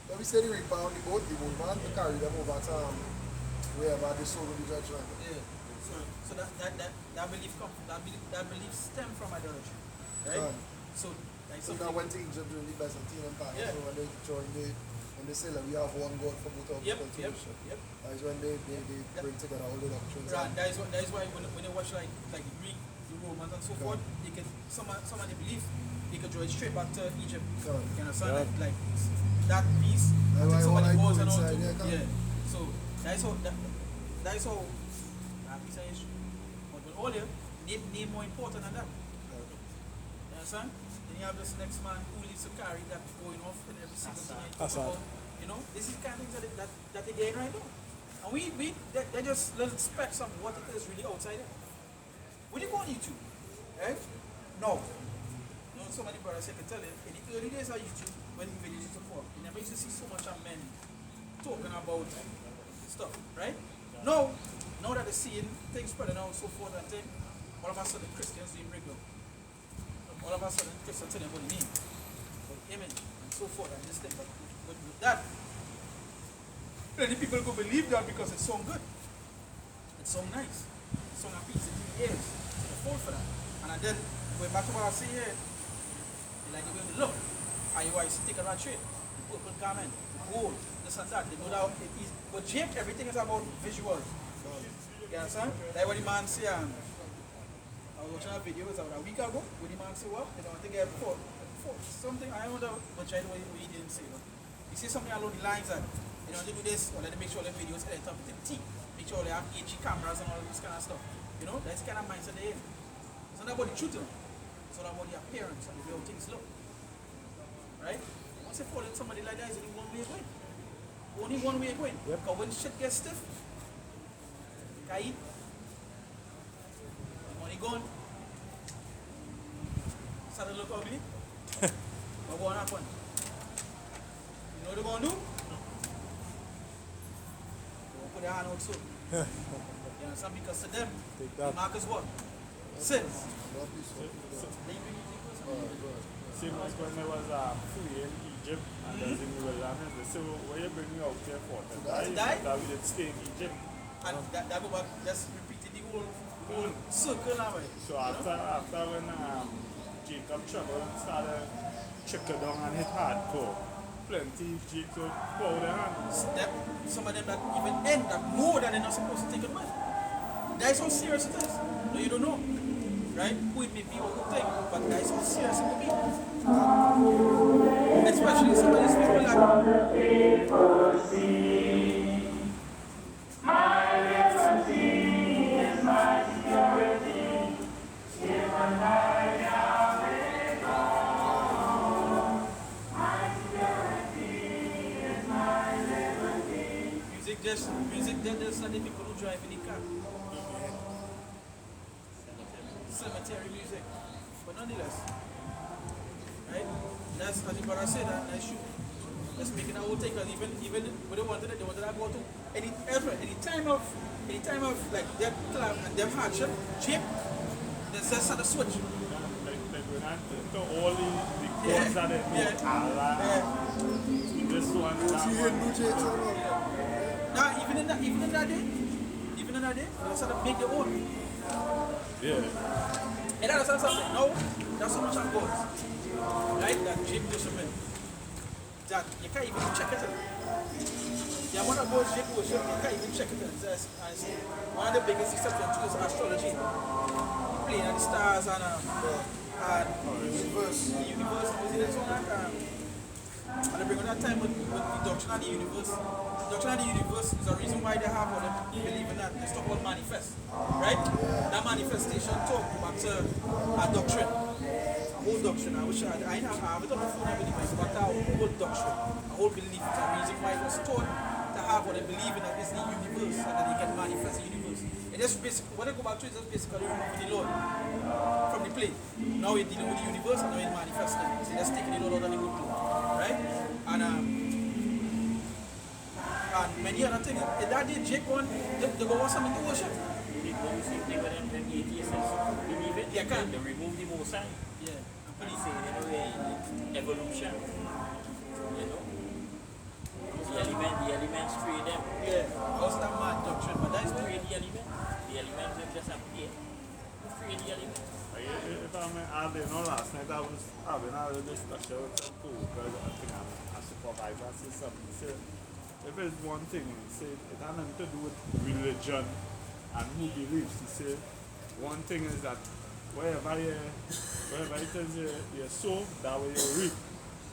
let me say the reaper on the boat man to carry them over to wherever the soul will be judged. So that belief stem from idolatry, right? So that went to Egypt during the Byzantine Empire. So when they joined when they say that we have one God for both of them to worship. That is when they bring together all the doctrines. Right. That is why when you watch like the Greek, the Romans and so forth, they can some of the beliefs they could draw it straight back to Egypt. You understand? Like that piece, somebody goes and all too. Yeah. So that is how that piece of history. But with all name more important than that. You understand? Then you have this next man who leads to carry that going off in every single thing. You know, this is the kind of things that they're getting right now. And they just little specks of what it is really outside there. When you go on YouTube, right? No. You know, so many brothers I can tell you, in the early days of YouTube, when videos used to come up, you never used to see so much of men talking about stuff, right? Now that they're seeing things spreading out so forth and thing, all of a sudden Christians doing regular. All of a sudden Christians telling about the name, about the image, and so forth, and this thing. But with that, many people go believe that because it sounds good. It sounds nice. It sounds appeasing to the ears. So they fall for that. And then going back to what I say here, like the way we look, IUIC take a trade, the purple garment, the gold, this and that. They know that it is, but Jake, everything is about visuals. You understand? Like what the man say, I was watching a video about a week ago, when the man say what? They don't want to get for something, I don't know which I know what he didn't say. But he says something along the lines that, you know, they do this, or let them make sure the videos edit up to the T. Make sure they have HD cameras and all this kind of stuff. You know, that's the kind of mindset they have. It's not about the truth, it's all about the appearance and the way how things look. Right? Once you fall in somebody like that, it's only one way going. Only one way going. Because when shit gets stiff, money gone. Start to look ugly. But what happen? You know what they're going to do? They'll put their hand out so. You understand? Because to them, the mark is what? Sins. Same as when I was free in Egypt and I was in the wilderness, they say, what are you bringing out there for? To die? That we did stay in Egypt. And that go back, just repeated the whole circle now. So after when Jacob traveled and started chicken down and hit hardcore, plenty Jacob bow their hands. Some of them that even end that know that they're not supposed to take it with. That's how serious it is. No, you don't know. Right? Who it may be or who think, but that's how serious it will be. Especially some of these people music just like the people who drive in the car. Cemetery music. But nonetheless, right? That's as the brother said, that should just making a whole thing, because even when they wanted to go to any time of like them club and them hardship, cheap, they just had a switch. Like when I think of all the courts that they do, Allah, this one, that one. Now, even in that day, they sort of make their own. Yeah. And that's something. No, that's so much on board. Right? That Jake Bishopman. That you can't even check it. Yeah, one of those Jake Bishop, you can't even check it. One of the biggest exceptions to is astrology. Playing at the stars and the universe. Was it so like and they bring on that time with the doctrine of the universe. The doctrine of the universe is the reason why they have all them believe in that. It's called manifest. Right? That manifestation talk about a doctrine. A whole doctrine. I wish I have it on the phone, I believe it's about a whole doctrine. A whole belief. It's a reason why it was taught to have what they believe in that is the universe and that they can manifest the universe. And that's basically what they go back to is just basically removing the Lord from the play. Now we're dealing with the universe and now we're manifesting. So that's taking the Lord out of the good play. Right? And many other things. In that day, Jake won, they go want something to worship. They were them atheists believe it. Yeah, can. They remove the most sign. Yeah. And they say, you know, evolution. You know? The elements create them. Yeah. What's that mad doctrine? But that's Create the element. The elements will just appear. Create the element. If I may add, you know, last night I was having a little discussion with some co-workers. I think I'm a supervisor. I said something. He said, if it's one thing, he said, it has nothing to do with religion and who believes. He said, one thing is that wherever it is you sow, that way you reap.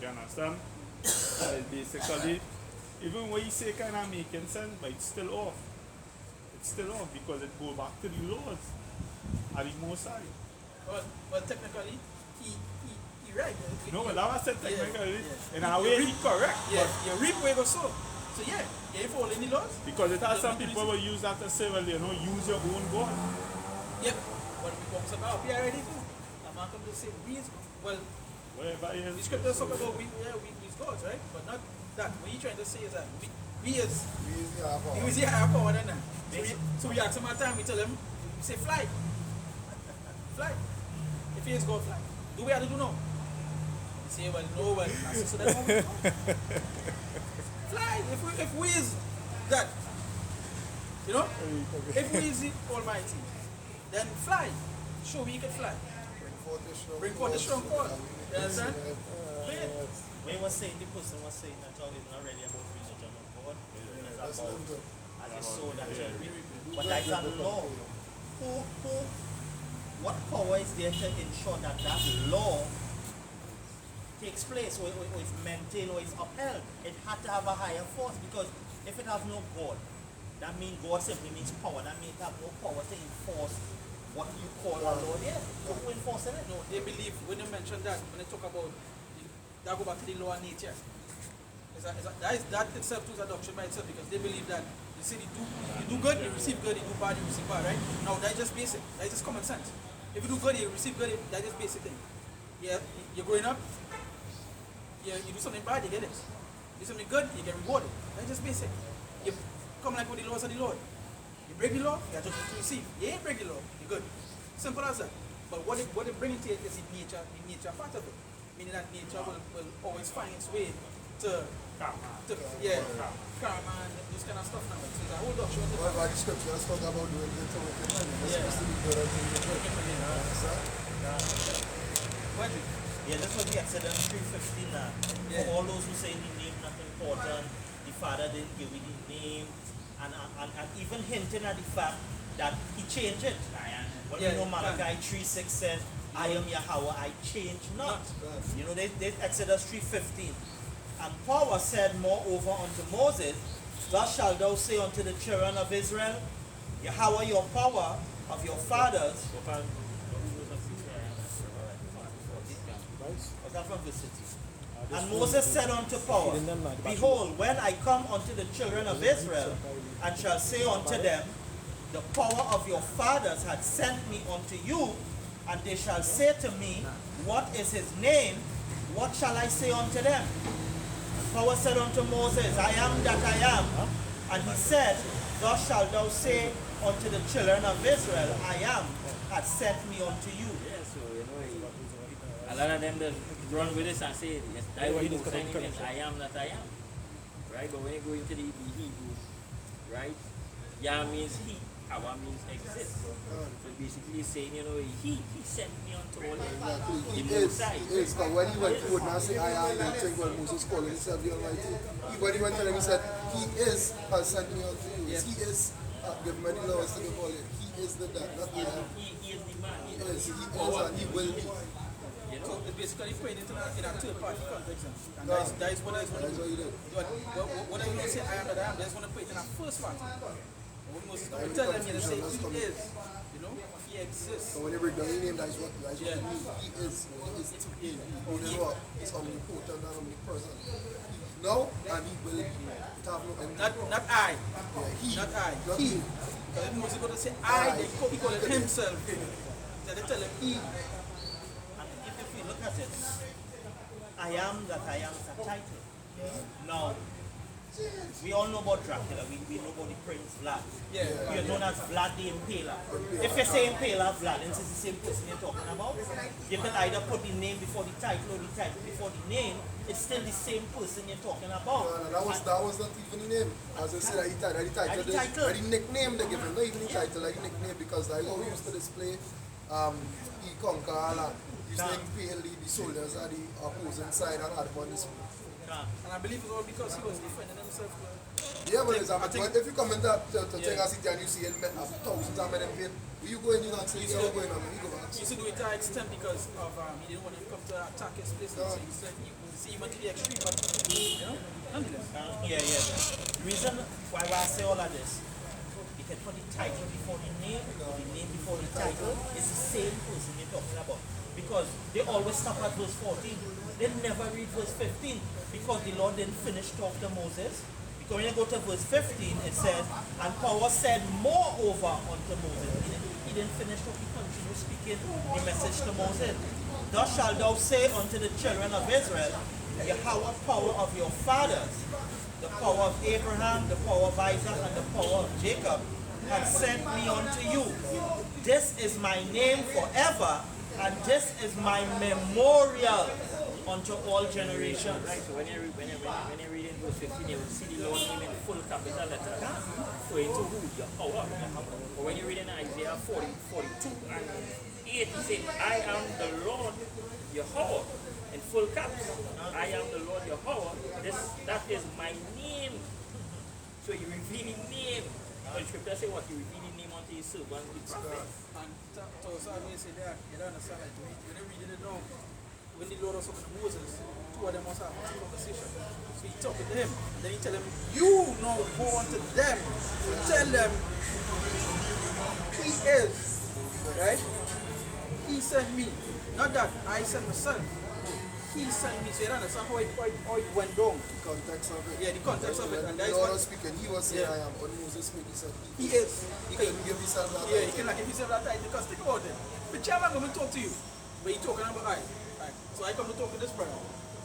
You understand? And it's basically, even what you say kind of making sense, but it's still off. It's still off because it goes back to the laws and the Most High. Well, technically, he right. No, but that was said technically, yeah. in a way he correct. Yeah, you reap where you sow. So yeah, you ain't following the laws. Because it has some people will use that to say, well, you know, use your own God. Yep. But we come about we already do. I'm not going to say we is well. Wherever he is. The scripture talk about we is gods, right? But not that. What you trying to say is that we is the higher power than that. So we ask him at time, we tell him, we say fly. Fly. If he is God, fly. Do we have to do now? You say, well, no, well, so that's how we do. Fly. If we is that, you know, if we is the Almighty, then fly. Show we can fly. Bring forth the strong cord. You understand? When he was saying, the person was saying that it's not really about religion of God. It's about as you sow that you reap. But that's a law. What power is there to ensure that that law takes place or is maintained or is upheld? It had to have a higher force, because if it has no God, that means God simply means power. That means it has no power to enforce what you call a law there. So who enforcing it? No, they believe when you mention that, when they talk about that go back to the law of nature. That itself too is a doctrine by itself, because they believe that you see, you do good, you receive good, you do bad, you receive bad, right? Now that's just basic, that's just common sense. If you do good, you receive good, that's just basic thing. Yeah, you're growing up, you do something bad, you get it. You do something good, you get rewarded. That's just basic. You come like with the laws of the Lord. You break the law, you have to receive. You ain't break the law, you're good. Simple as that. But what they bring into it is the nature part of it. Meaning that nature will always find its way to karma and this kind of stuff now. So it's a whole doctrine. What about the scripture? Let's talk about doing it to work in hand. It's supposed to be good until you do it. Yeah, that's what the Exodus 3:15 now. For all those who say the name not important, the Father didn't give me the name, and even hinting at the fact that he changed it. But you know Malachi 3:6 says, I am Yahweh, I change not. You know, they Exodus 3:15. And power said moreover unto Moses, thus shalt thou say unto the children of Israel, Yahweh your power of your fathers. Was that from the city? And Moses said unto power, behold, when I come unto the children of Israel, and shall say unto them, the power of your fathers hath sent me unto you, and they shall say to me, what is his name? What shall I say unto them? Power said unto Moses, I am that I am. And he said, thus shalt thou say unto the children of Israel, I am, hath sent me unto you. Yeah, so you know, a lot of them just run with this and say, yes, that was the sign means I am that I am. Right? But when you go into the Hebrew, right? Yah means he. Awa means exist. So basically saying, you know, he sent me unto all the Most High. Because when he went, he would not say, I am that thing when Moses called himself the Almighty. When he went to them, he said, he has sent me unto you. Yes. He is, give many laws to give all it. He is the that, not I am. He is the man. He is, and he will be. You know, it's basically praying in a third party context. And that is what I want to do. What I want to say, I am that I am, I just want to put it in a first party. When Moses tell them, they say, he is. You know, he exists. So when you break down your name, that is what it means. He is to be. It's omnipotent and omnipresent. Now, and he will be. It have no end. Not I. Yeah, he. Not I. Not He. he. Because if Moses going to say I, then he call it himself. Then they tell him he. And if we look at it, I am that I am is a title. Now, we all know about Dracula, we know about the Prince Vlad. Yeah. You're known as Vlad the Impaler. If you say Impaler Vlad, and it's the same person you're talking about, you can either put the name before the title or the title before the name. It's still the same person you're talking about. No, that was not even the name. As I said, the title, the nickname they give him, not even the title, like the nickname, because I always used to display he conquer Allah. Used to impale the soldiers at the opposing side and had him on display. And I believe it's all because he was defending himself. Yeah, but if you come in to Tenga City and you see thousands of men in pain, will you go in and say, you're going on, you go back? He used to do it to an extent because of he didn't want to come to attack his place. So he said he see him to the extreme, but you know, nonetheless. Yeah. The reason why I say all of this, you can put the title before the name before the title, it's the same person you're talking about. Because they always stop at verse 14. They never read verse 15 because the Lord didn't finish talk to Moses. Because when you go to verse 15, it says, and power said moreover unto Moses. He didn't finish talk, he continued speaking the message to Moses. Thus shalt thou say unto the children of Israel, Yahweh power of your fathers, the power of Abraham, the power of Isaac, and the power of Jacob, hath sent me unto you. This is my name forever, and this is my memorial unto all generations. Right, so when you read in verse 15, you will see the Lord name in full capital letters. Referring to who? Your power. But when you read in Isaiah 42 and 8, he said, I am the Lord Yahweh in full caps. I am the Lord Yahweh. That is my name. So you reveal his name. When scripture say what? You reveal his name unto his servant with prophets. And to us always say that, you don't understand, like, when they read it down, when the Lord was talking to Moses, two of them must have a conversation. So he talked to him, and then he tell him, you now go unto them, tell them, he is, right? He sent me, not that I sent myself. He sent me, so you understand how it went down. The context of it. Yeah, the context of it, and that the is Lord what was speaking, he was saying, Yeah. I am. When Moses spoke, he said, he is. He couldn't give himself that Yeah, you title. can like if you say that title, because think about it. The chairman going to talk to you, but he talking about I. Right. So I come to talk to this brother.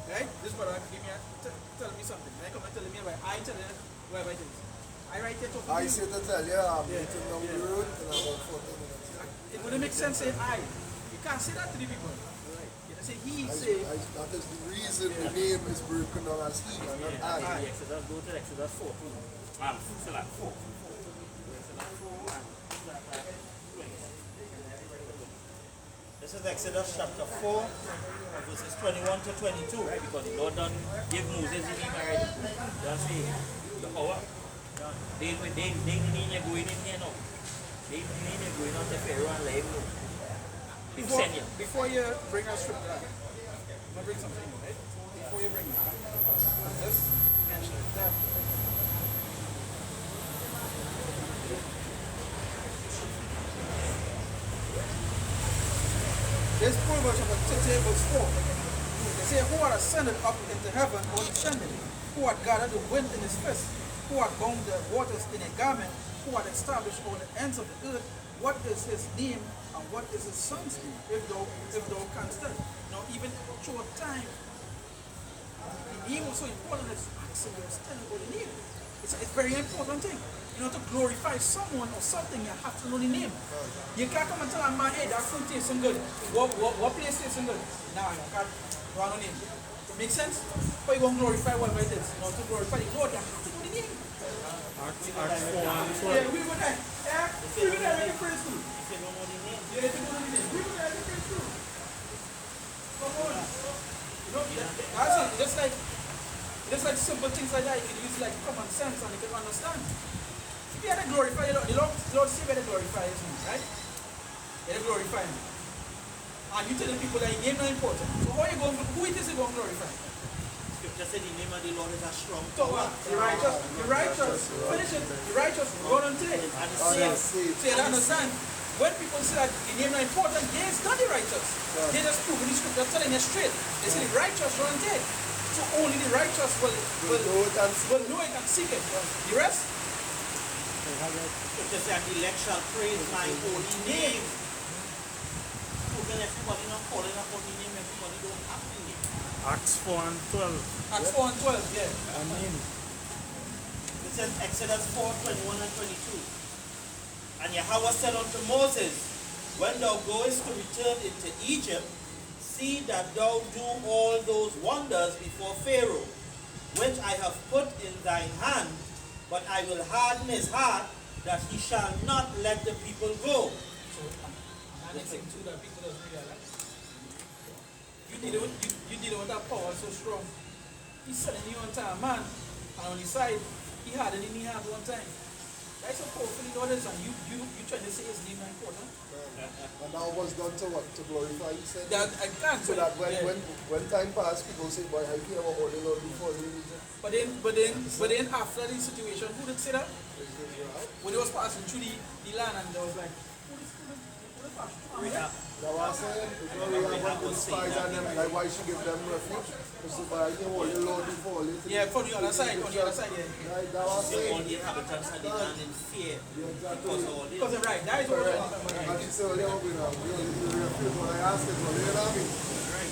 Right? This brother give me tell me something. And I come and tell me about I tell him where I things. I write here talking to I you. say to tell you, I'm Yeah. meeting down the road in about 14 minutes. It wouldn't make sense saying I. You can't say that to the people. You say he say That is the reason the name is broken down as he and not I. Exodus, go to Exodus 14. Still at 4. Exodus 4 and This is Exodus chapter 4, verses 21 to 22. right, because the Lord done give Moses the name already. Don't say Yahweh. They need going in here now. They need going on to Pharaoh and let him know. Send you. before you bring us scripture, I'm gonna bring something, right? Before you bring it, just mention that. This Proverbs chapter 13 verse 4. They say, who had ascended up into heaven or descended? Who had gathered the wind in his fist? Who had bound the waters in a garment? Who had established all the ends of the earth? What is his name and what is his son's name? If thou canst tell. Now even through time, the name was so important that asking you still about the name. It's a very important thing. You know, to glorify someone or something, you have to know the name. You can't come and tell a man, hey, that food tastes good. What place tastes good? Nah, you can't. You want no name. It makes sense? But you going to glorify whatever it is. You know, to glorify the Lord, you have to know the name. Acts 4 and 12. Yeah, we were there. Yeah, we were there making praise too. If you don't know the name, Yeah, if you know the name. We were there making praise too. Come on. You know, that's it. Just like simple things like that, you can use like common sense and you can understand. If you had to glorify the Lord say better glorify his name, right? You had to glorify him. And you tell the people that his name not important. So how you going, who it is you going to glorify? scripture said the name of the Lord is a strong So tower. the righteous, finish it, the righteous run unto it. And the Oh, saints, that's safe. So you understand, when people say that the name not important, they is not the righteous. They just prove in the scripture telling you straight. They say the righteous run unto it. So only the righteous will know it and seek it. The rest, scripture said, and the elect shall praise my holy name. Even everybody not calling upon the name, everybody don't have the name. Acts 4 and 12. Acts 4 and 12, yeah. It says Exodus 4, 21 and 22. And Yahweh said unto Moses, when thou goest to return into Egypt, see that thou do all those wonders before Pharaoh, which I have put in thine hand, but I will harden his heart, that he shall not let the people go. So, and next thing too that people don't realize. You deal with that power so strong. He's selling you on time, man. And on the side, he had it in his hand one time. That's how powerful the Lord is, and you trying to say his name not important. And that was done to what? To glorify, he said. That I can't. So that yeah. when time passed, people say, boy, I care about all the Lord before the religion. But then after the situation, who did say that? When they was passing through the land and they was like, who is passing through? That was saying, because we have one spies and them, like why should give them refuge? Because by you all the Lord before later. Yeah, for the other side, yeah. Right, that was See all saying. the inhabitants of the land in fear, because of all this. Because right, that is what we're talking And about. she said, well, they're going to the refuge. When I asked her, well, you know what I mean?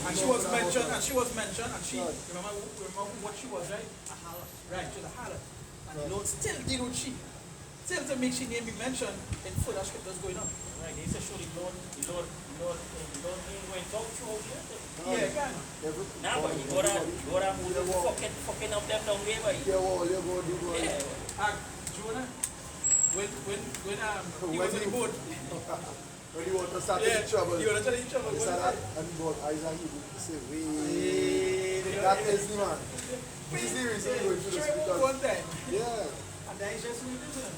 And she was mentioned, and she remember what she was, right? A harlot. Right, she was a harlot. And the Lord still deal with she. Still to make she name be mentioned in further scriptures going on. Right, they say surely the Lord name went out throughout the earth. Yeah, can. Nah, but you gotta move the fucking up them down there, but Yeah, well, you go do what? yeah. Jonah, when he was in the boat, When you want to start in trouble, You want to tell each other. you say that, and God, Isaac, you say, wait, that is the man. This is the reason you're going through this because, One time. yeah, And that is just what it is.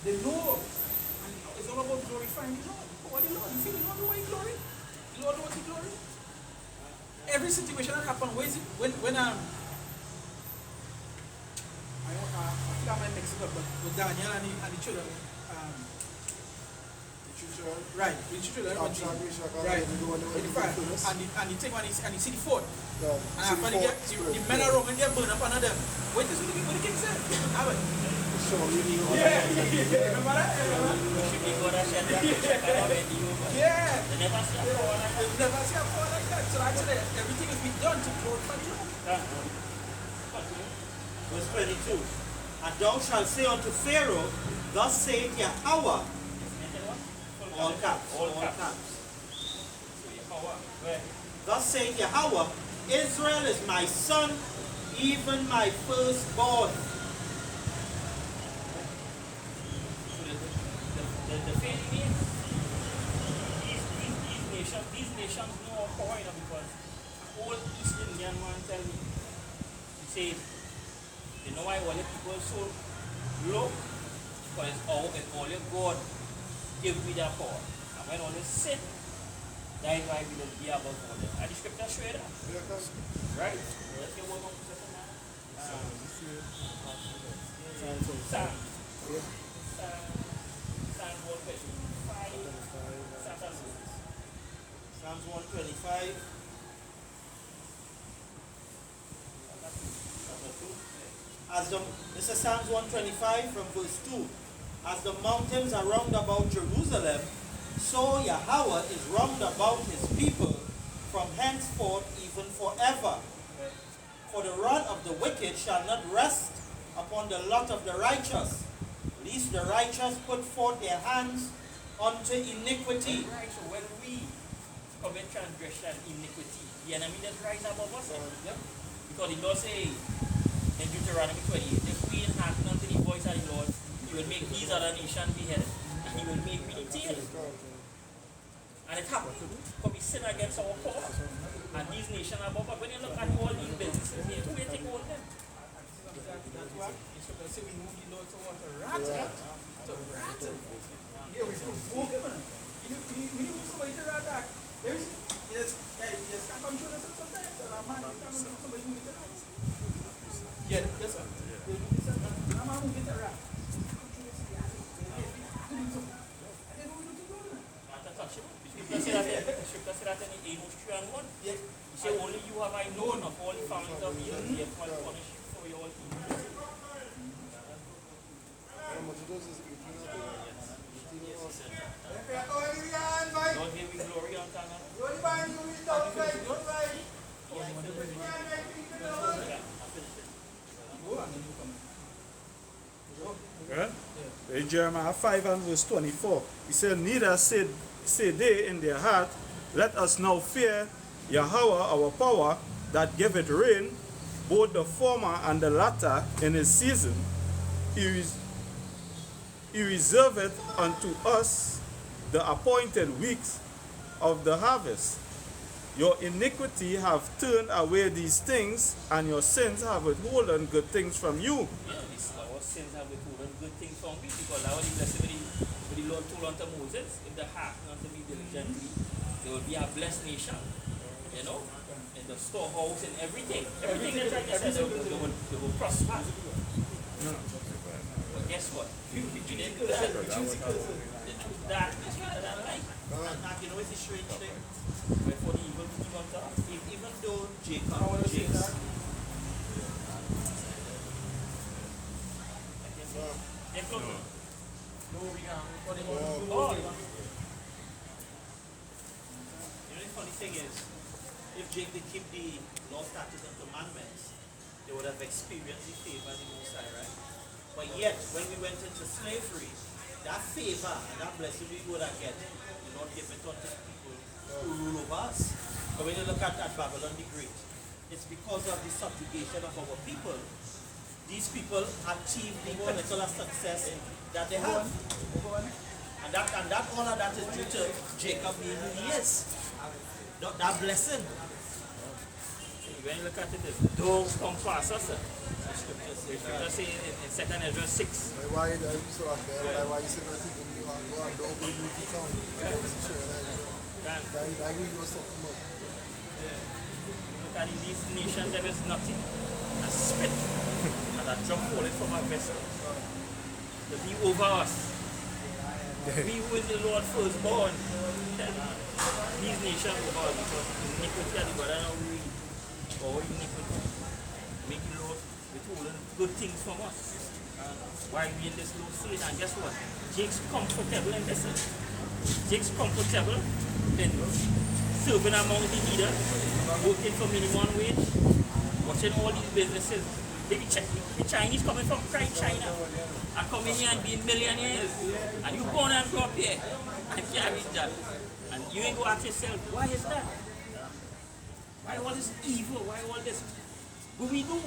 They know. And it's all about glorifying the Lord. What the Lord? You feel the Lord know what glory? The Lord know what glory? Every situation that happens, where is it? When I feel I might mix it up, but with Daniel and the children, right, with the children, right, in the fire, and the thing when he see the fort, and after the men are wrong and they burn up under them. Wait, this is what the king said. Have it. Yeah. Remember that? Yeah. They never see a power like that. So actually, everything is being done to glorify the Lord. Verse 22. And thou shalt say unto Pharaoh, thus saith Yahweh, all caps, all caps. Thus saith Yahweh, Israel is my son, even my firstborn. The failing is, these nations know our power, because all East Indian man tell me, he said, you know why all the people so low? Because it's all your God give me that power. And when all the sin, that is why we don't be above all them. And the scripture show you that. Right? Let's get one more person now. Psalm 125. Psalms 125. This is Psalms 125 from verse 2. As the mountains are round about Jerusalem, so Yahweh is round about his people from henceforth even forever. For the rod of the wicked shall not rest upon the lot of the righteous, lest the righteous put forth their hands unto iniquity. Right, so when we commit transgression, iniquity, the enemy that rise above us. Because the Lord say in Deuteronomy 28, if we hearken unto the voice of the Lord, he will make these other nations be head, and he will make me the tail. And it happened because we sin against our power. And these nations above us, when you look at all these businesses here, who do you think own them? That's why they say we move the Lord towards a rat. To rat. Yeah, we move him. We move somebody to rat back. There's can't control us sometimes. So a man can't control somebody move it to rat. Yeah, yes sir. I'm not moving to rat. Scripture said that in Amos 3:1. He said, only you have I known of all the families of the earth, therefore I punish you for your evil. Lord, give me glory on Tana. In Jeremiah 5 and verse 24, he said, neither say they in their heart, let us now fear Yahweh our power, that giveth rain, both the former and the latter in his season. He reserveth unto us the appointed weeks of the harvest. Your iniquity have turned away these things, and your sins have withholden good things from you. Yeah, our sins have withholden good things from me, because that was the blessing when the Lord told unto Moses, if they hearken unto me diligently, they will be a blessed nation. You know? In the storehouse and everything. Everything they try to say, they will prosper. But guess what? You didn't do that. The truth darkness rather than light. And you know it's a strange thing. Wherefore the evil king comes up. Even though Jacob, They're closing. Oh. You know the funny thing is, if Jacob did keep the law, statutes, and commandments, they would have experienced the favor of the Most High, right? But yet, when we went into slavery, that favor and that blessing we would have get, you know, give it unto people who rule over us. But when you look at Babylon the Great, it's because of the subjugation of our people. These people achieved the political success that they have. And And that all of that is due to Jacob being who he is. That blessing. When you look at it, it's dogs come past us. The scripture say in 2nd Ezra 6. Why you so why you say nothing when you are don't go to the town? I agree with something more. Look at these nations, there is nothing. A spit and a drop falling from a vessel. To be over us. We who is the Lord firstborn. These nations over us because iniquity of the brother now we or iniquity. Make the Lord withholding good things from us. Why we in this low state? And guess what? Jake's comfortable in this. Jake's comfortable in serving among the leaders, working for minimum wage, watching all these businesses. The Chinese coming from China are coming here and being millionaires. And you born and grow up here and carry that. And you ain't go ask yourself, why is that? Why all this evil? Why all this? What we do?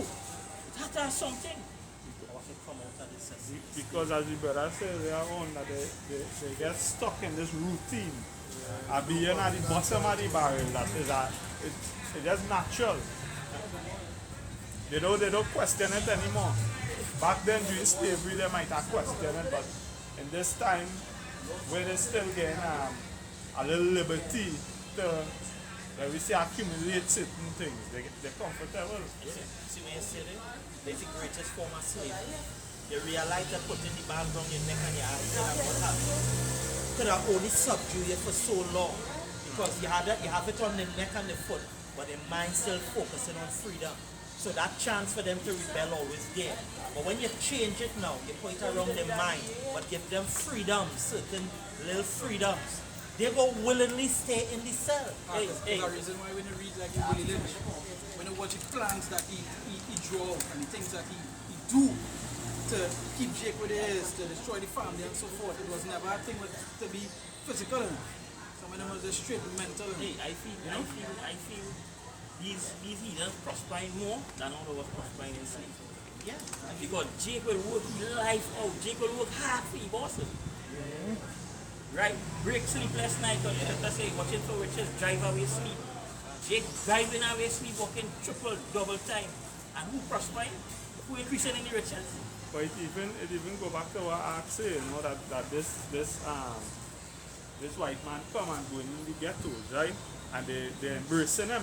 That is something. Because as the brother said, they are on that they get stuck in this routine. And being at the bottom of the barrel, that is it's just natural. They don't question it anymore. Back then during slavery they might have questioned it, but in this time where they still getting a little liberty to, let we say, accumulate certain things, they're comfortable. See when you say that? That's the greatest form of slavery. You realize that putting the band on your neck and your arm could have only subdued you for so long because you have it on the neck and the foot, but the mind still focusing on freedom. So that chance for them to rebel always there. But when you change it now, you put it around their mind, but give them freedoms, certain little freedoms. They will willingly stay in the cell. There's a reason why when you read like Willie Lynch, when you watch the plans that he draw and the things that he do to keep Jake with his, to destroy the family and so forth, it was never a thing to be physical. Some of them was just straight mental. Hey, I feel these heathens prospering more than all of us prospering in slavery. Yeah. Because Jake will work his life out. Jake will work hard for his bosses. Right? Break sleepless night on let's say watching for riches, drive away sleep. Jake driving away sleep, working triple, double time. And who prospering? Who increasing in the riches? But it even go back to what I say, you know, that this white man come and go in the ghettos, right? And they're embracing him.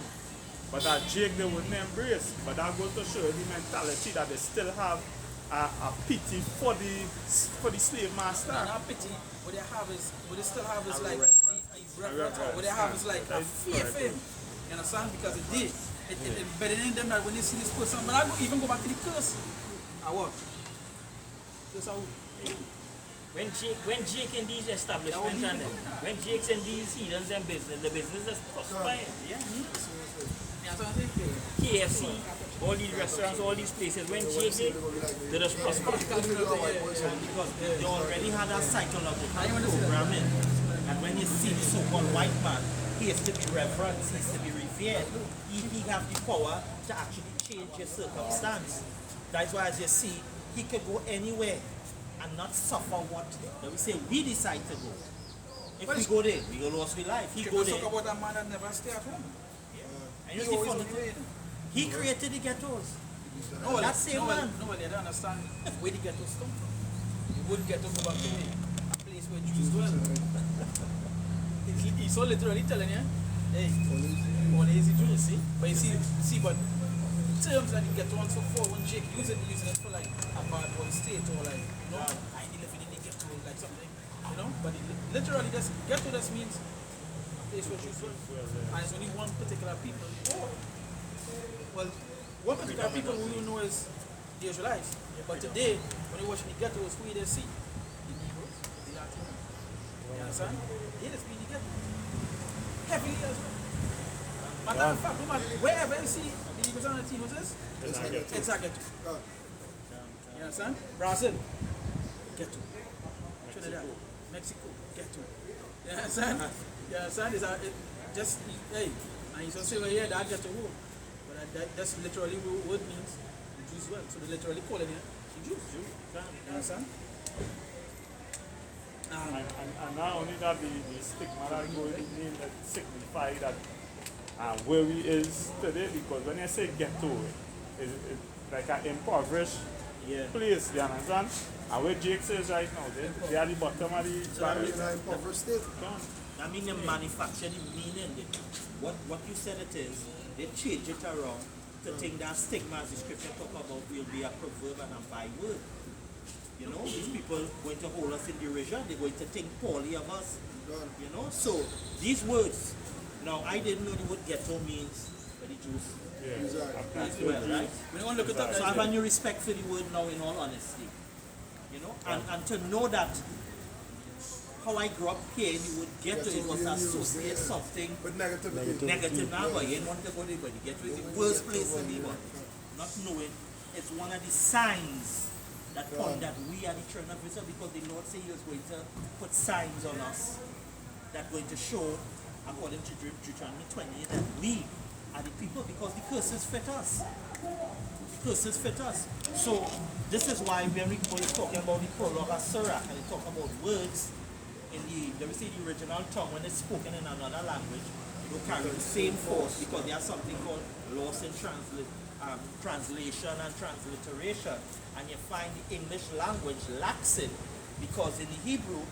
But that Jake they wouldn't embrace. But that goes to show the mentality that they still have a pity for the slave master. Not pity, what they still have is like reverence. What they have is like a fear for him. You understand? Because it did. It embedded in them that when they see this person, but I even go back to the curse. I what? That's how. When Jake in these establishments and when Jake's in these heathens and business, the business is prospering. Yeah. KFC, all these restaurants, all these places, when Jake did, they just prosper. Because they already had a psychological programming. And when you see the so-called white man, he has to be reverenced, he has to be revered. He has the power to actually change your circumstance. That's why, as you see, he could go anywhere and not suffer what we say we decide to go. If we go there, we will lose our life. He go there. Talk about that man that never stay at home. And you see funny thing, he created the ghettos. That same man. Nobody don't understand where the ghettos come from. The wood ghetto go back to a place where Jews dwell. He's so literally telling you, hey, all easy Jews, see? But you see, but terms that you get on so far when Jake using it for like a bad boy state or like, you know, I ain't living in the ghetto like something, you know? But literally this ghetto just means place where Jews dwell. And it's only one particular people. Well, one particular people who you know is the Israelites. But today, when you watch the ghettos, who they see? The Negroes, the Latinos. You understand? They just be in the ghetto. Heavily as well. Matter of fact, no matter wherever you see the Negroes and the Latinos is, it's a ghetto. You understand? Brazil, ghetto. Trinidad, Mexico, ghetto. You understand? You understand? Just, hey, and you say, well, yeah, that ghetto who? But that's literally what it means. The Jews well. So they literally calling it the Jews. You understand? And not only that, the stigma that goes in name that signify that where we is today, because when you say ghetto, it's like an impoverished place, you understand? And where Jake says right now, they are the bottom of the barrel. In an impoverished state. I mean, they manufacture the meaning. What you said it is, they change it around to think that stigma, as the scripture talk about, will be a proverb and a byword. You know, these people going to hold us in derision. They're going to think poorly of us. You know, so these words. Now, I didn't know the word ghetto means for the Jews as well, right? We don't look at that. So I have a new respect for the word now, in all honesty. You know, and to know that how I grew up here, the word ghetto, it was associated something But negativity. negative now, but you didn't want to go there, but the ghetto is the worst place to be, but not knowing it's one of the signs that point that we are the children of Israel, because the Lord said He was going to put signs on us that going to show, according to Deuteronomy 28, that we are the people, because the curses fit us. The curses fit us. So this is why when we talking about the prologue of Sirach, and they talk about words in the, let me say, the original tongue, when it's spoken in another language, it will carry the same force, because there's something called loss in translation and transliteration, and you find the English language lacks it, because in the Hebrew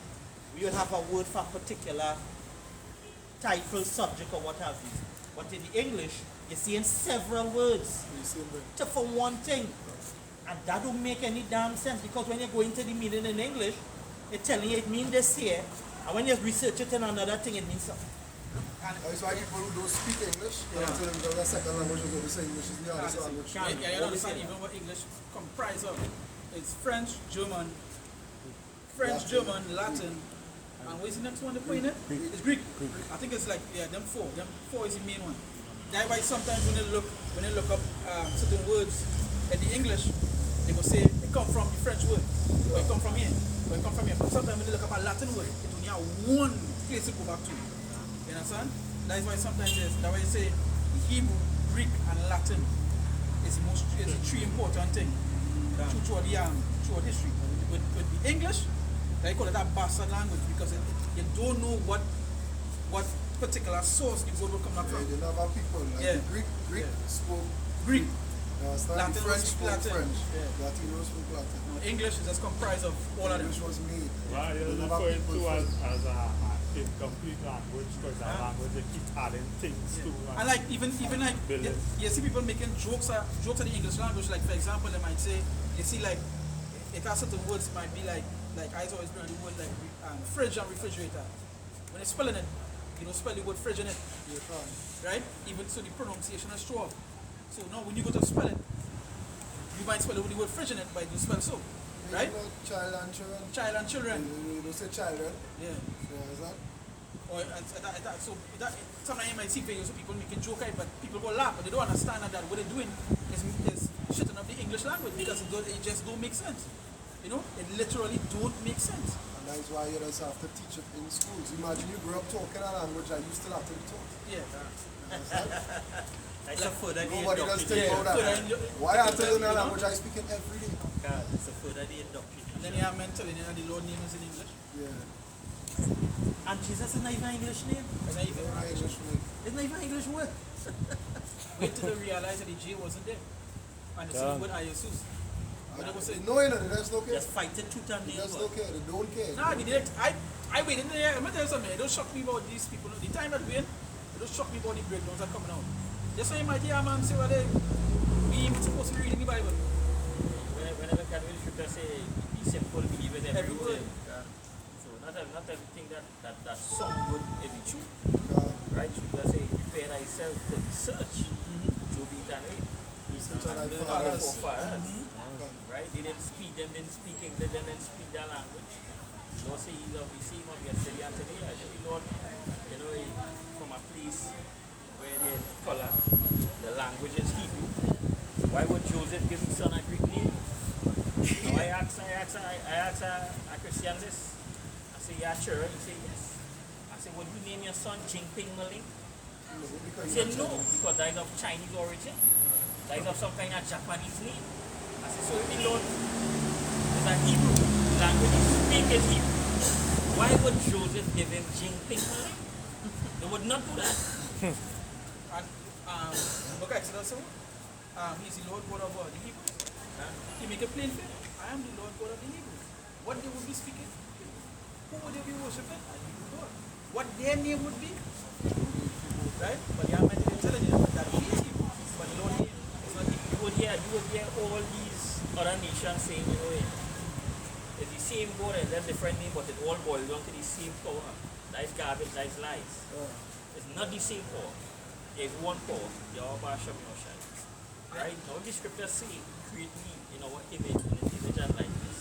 we will have a word for a particular title, subject, or what have you, but in the English you're seeing several words for one thing, and that don't make any damn sense, because when you go into the meaning in English, it's telling you it means this here, and when you research it in another thing, it means something. That's why people who don't speak English, they have to learn the second language, because they say English is the hardest language. Yeah, you don't understand even what English comprises of. It's French, German, Latin, and what's the next one they put in it? It's Greek. I think it's like, yeah, them four. Them four is the main one. That's why sometimes when they look up certain words in the English, they will say it come from the French word, or it come from here, or it come from here. But sometimes when they look up a Latin word, it only have one place to go back to. You understand? That's why sometimes that's why you say Hebrew, Greek, and Latin is the three important thing throughout history. With the English, they call it a bastard language, because you don't know what particular source the word will come back from. You know about people like the Greek spoke Greek. Latin, Latin French spoke Latin. French. Yeah. Latino spoke Latin. No, English is just comprised of all of them. English was made. Well, you're You know about referring people to first. as a incomplete language, because that language they keep adding things to. And like even like Billions. you see people making jokes of the English language. Like for example, they might say, you see like it has certain words might be like I always bring the word like fridge and refrigerator. When they're spelling it, you don't spell the word fridge in it, right? Even so, the pronunciation is strong. So now when you go to spell it, you might spell it with the word fridge in it, but you spell so, right? You know, child and children. Child and children. You don't say children. Yeah. Yeah, is that? Or sometimes you might see videos of people making joke at it, but people go laugh, but they don't understand that what they're doing is shitting up the English language, because it just don't make sense. You know, it literally don't make sense. And that's why you just have to teach it in schools. Imagine you grew up talking a language that you still have to be taught. Yeah. It's a further day Nobody does think indoctrination. about that. Why I have to learn a You know? language I speak it every day? God, it's a further day And then indoctrination. you have mental, and the Lord name is in English. Yeah. And Jesus is not even an English name. And then even Very English for me. It's not even an English word. wait till they realize that the J wasn't there. And they said the word Jesus. But they would say, No, you know, they just don't care. Just fight it tooth and They nail. just don't care. They don't care. nah, they did. I waited there. I'm gonna tell you something. It don't shock me about these people. The time that we're in, it don't shock me about the breakdowns that are coming out. Just so you might hear a man say, well, we even supposed to be reading the Bible. Whenever can we scripture say, be simple, believe in every Every word. word. So not everything that song would be true. Right? Scripture say, prepare thyself to search. To be done with. thy The fathers. forefathers. Right? They didn't speak English, they didn't speak their language. Lord say he's of the same of yesterday and today. I tell you, Lord, you know, from a place where they color, the language is Hebrew. Why would Joseph give his son a Greek name? Now I asked a Christian this. I say, yeah, sure. He said, yes. I said, would you name your son Jinping Maling? He said, no, because that is of Chinese origin. That is of some kind of Japanese name. I said, so if the Lord is a Hebrew language, he speak is Hebrew. Why would Joseph give him Jinping? They would not do that. And look at Exodus 7. He's the Lord God of the Hebrews. He make a plain thing. I am the Lord God of the Hebrews. What they would be speaking? Who would they be worshiping? I Hebrew God. What their name would be? Right? But they are meant to be telling you that he is Hebrew. But the Lord name is not Hebrew. You would hear all these other nations saying, you know, it's the same God and then different name, but it all boils down to the same power. That is garbage, that is lies. It's not the same power. There's one power, Yahweh Hashem Yoshai. Right? Now the scriptures say, create me in our image, in an image and likeness.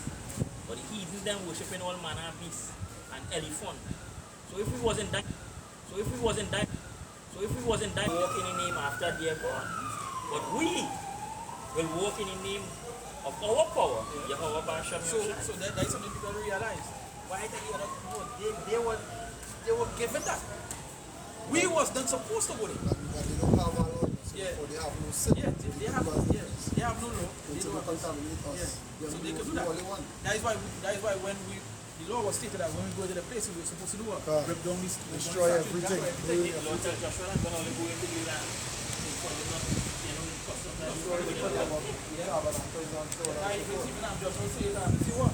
But the heathen them worshiping all manner of beasts and elephant. So if we wasn't dying, walk in the name after their God. But we will walk in the name of our power, Yahweh Hashem Yoshai. So that is something people realize. Why did the other people? They were given that. We was not supposed to go there. And they don't have a law, so Yeah. they have no sin. Yeah, they have no law. They It's don't not have contaminate us. Yeah. They So are they the can do that. only one. That is why when the law was stated that when we go to the place we were supposed to do what? Rip down this, Destroy everything. The Lord tell Joshua that when only go into the land, because they're not, you know, the customs that you Destroy the tabernacles and so on I and so even forth. I'm just going to say that. See what?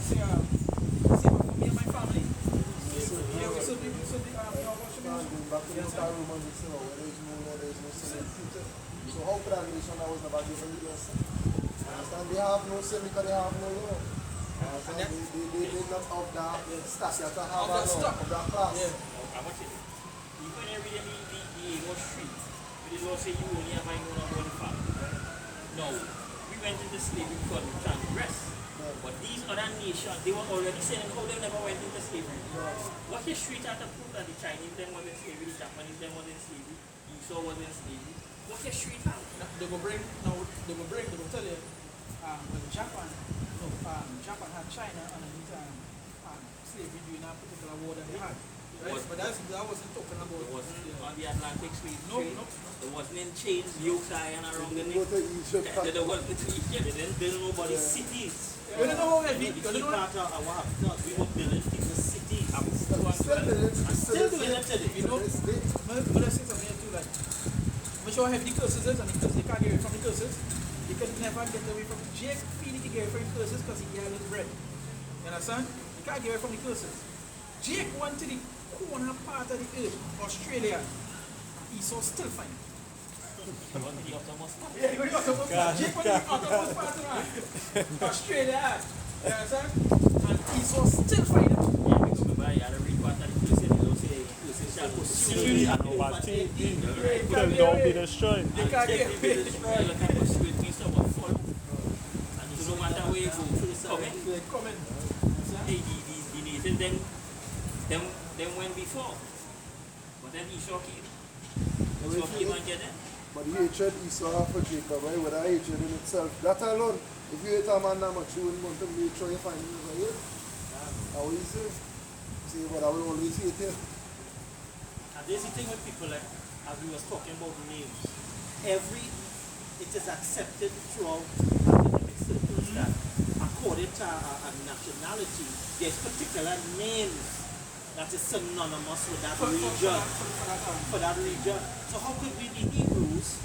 See what for me and my family. Yeah, we should be Can't go back to the Utah Romans and say, oh, where there is no law, there is no sin in future. So how could a nation that was never given the sin? Understand? They have no sin because they have no law. Understand? They not of that stature to have a law, of that class. Yeah. I want you. You can read the Ego Street. But the Lord say you only have my own one family. No. We went into slavery because we transgressed. But these other nations, they were already saying how they never went into slavery. What history trying to prove that the Chinese then was in slavery, the Japanese then was in slavery, Esau was in slavery? What history tell? They will tell you, when Japan had China underneath slavery during that particular war that they had. Right? But that wasn't talking about. It wasn't on the Atlantic slave No, trade. no. It wasn't in chains, yoke tying around the Go neck. to Egypt. There wasn't in Egypt. They didn't build nobody's cities. You don't know how heavy. The You key don't know. part of our thought, we were building people's cities. Still doing it. Still doing it today. You know, but let's say something here too, like, I'm sure have the curses is, and because they can't get away from the curses, they can never get away from Jake feeling he get away from the curses because he gave his bread. You understand? He can't get away from the curses. Jake went to the corner part of the earth, Australia. Esau still fine. He was the uttermost part. Yeah, he went to the uttermost part. Jake went to the uttermost part of Australia. You understand? And Esau still fine. Yeah, because remember, I had to read part of the curse, and they say, curses shall pursue And overtake thee, till thou be destroyed. They can't get away. Look at the straight piece of what follow. And so no matter where you go, They're coming. hey, the nation them went before. But then Esau came. Esau came and get them. But the hatred Esau have for Jacob, right? With that hatred in itself, that alone, if you hate a man that much, you wouldn't want to make sure you find him over here. How will you say? See, but I will always hate him. And there's the thing with people, like, as we was talking about names, it is accepted throughout academic circles that according to a nationality, there's particular names that is synonymous with that region, for that region. So how could we be Hebrews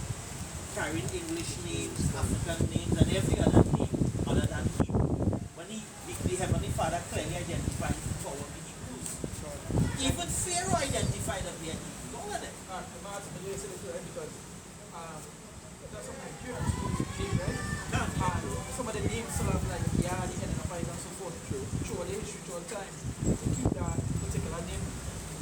carrying English names, African names, and every other name other than Hebrew? When the Heavenly Father clearly identified for what the Hebrews. Even Pharaoh identified that they are Hebrews. All of them. Because there's some Nigerians who live there. And some of the names still have like Yard, the Enterprise, and so forth. Through the history, through time, to keep that particular name.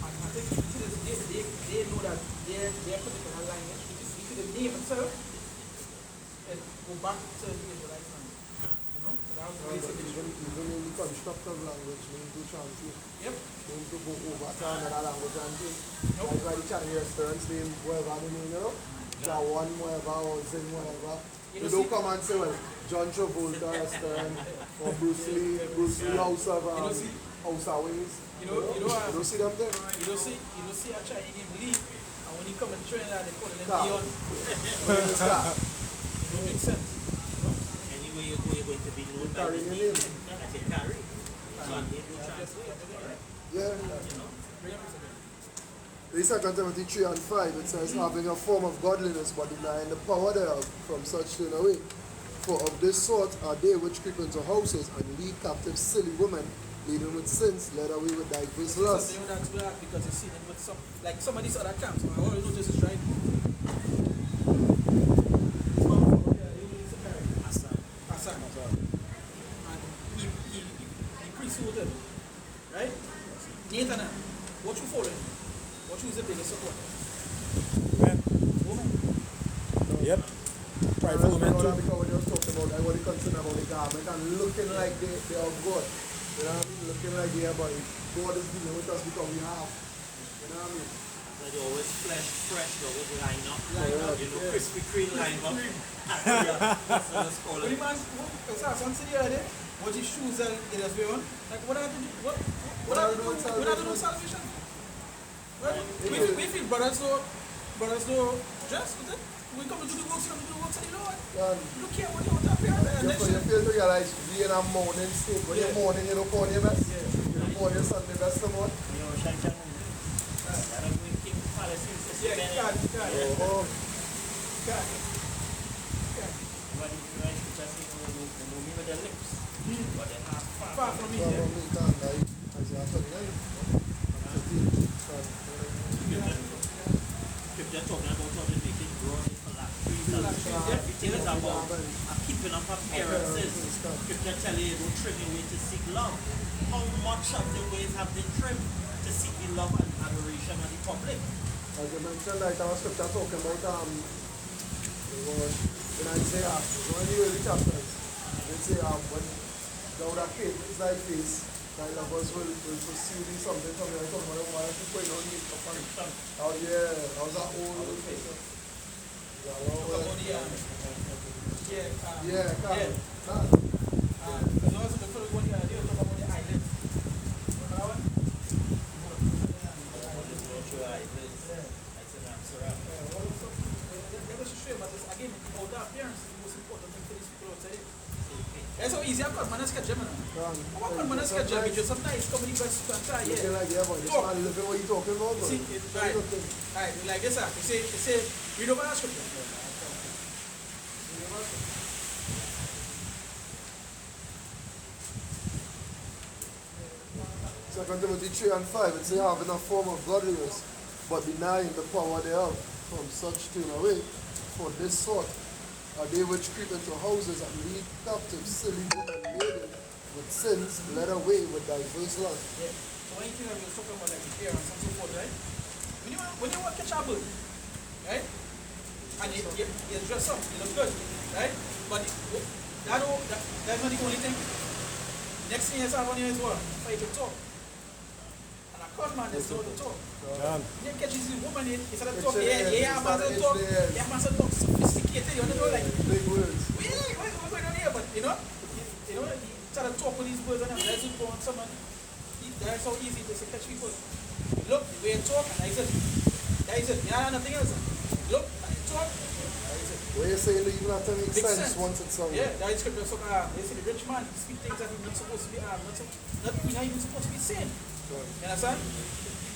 And I think to this day, they know that their particular lineage, which is the name itself, go back to the Israelite land. You know? So that was the basic issue. Even in the constructive language, we need to translate. Yep. We need to go over to another language and think. Like why the Chinese restaurants name whatever the name, you know? Jawan whatever or Zing whatever. You You know, don't come and say, well, John Travolta restaurant or Bruce Lee House of Wings. You don't see them there? You don't see a Chinese name Lee, and when you come in Trinidad, they call them Stop. Leon. It don't make sense. Anyway, you're going to be known by Carry the your name name. that you carry. So I need to translate. Yeah. You know? In 2 Timothy 3 and 5, it says, having a form of godliness, but denying the power thereof, from such turn away. For of this sort are they which creep into houses and lead captive silly women, leading with sins, led away with diverse lusts. Something that's weird because you see them with some of these other camps. I always notice this, right? Hassan. And he priesthood, right? Nathan, what you following? What you is the biggest support? Woman. Yep. Try for women too. Because when you're talking about like, what you concern about the garment and looking like they are God. You know what I mean? Looking like they are, but God is dealing with us because we have. You know what I mean? Like they always fresh, they always line up. You know, Yeah. Krispy Kreme line up. That's what it's called. When the man, some city there, what his shoes and it has been on, like what are they doing? What are they doing salvation? Right? We feel brothers don't dress with it. We come to do the works of the Lord. Look here what you want up here. And You fail to realize we in a morning state. When you're morning, you don't call your best. Yeah. You don't call your Sunday best no more. You know, Shantan. I don't think King Palace is the Yeah, God. Oh, When you guys just know me with their lips. But they're not Far from me. well, Yeah. we can't die. As you have to be right. Scripture talking about how to make it grow for that everything is about keeping up appearances. Scripture tell you don't trim your way to seek love. How much of the ways have been trimmed to seek the love and adoration of the public? As you mentioned, like our scripture talking about in Isaiah, one of the early chapters, they say when thou that is thy face, thy lovers will pursue thee something from you. I thought, why are you putting on me? Oh yeah, that was that old face. Yeah, Yeah. Carl. As long as the fellow one here, they talk about the island. Remember that one? Again, all the appearance is the most important thing for these people outside. It's so easy, of course, man, sketch them. What can man sketch them? Just sometimes come with the best you can try, Looking yeah. like, yeah, but this man living what you talking about, bro. See, right, like this, you say, read over that scripture. Second Timothy 3 and 5, it says, having a form of godliness, but denying the power thereof, from such turn away. For this sort are they which creep into houses and lead captive silly women laden with sins, led away with diverse lusts. Yeah. So when you think of talking about like appearance and so forth, right? When you want to catch a bird, right? And you dress up, you look good, right? But that's not the only thing. Next thing is on you is what? Fight to talk. And a con man is not to talk. You catch this woman instead of talk, yeah, man to talk. Yeah, man to talk sophisticated, you know, like Big words. we're going on here, but you try to talk with these birds and let's go on someone. That's how easy it is to catch people. Look, the way you talk, and that is it. That is it. You know nothing else. Look, and you talk, that is it. What you're saying don't even have to make Makes sense sense. once it's sung. Yeah, that is scripture. So, they say the rich man speak things that he's not supposed to be, not even supposed to be saying. You understand?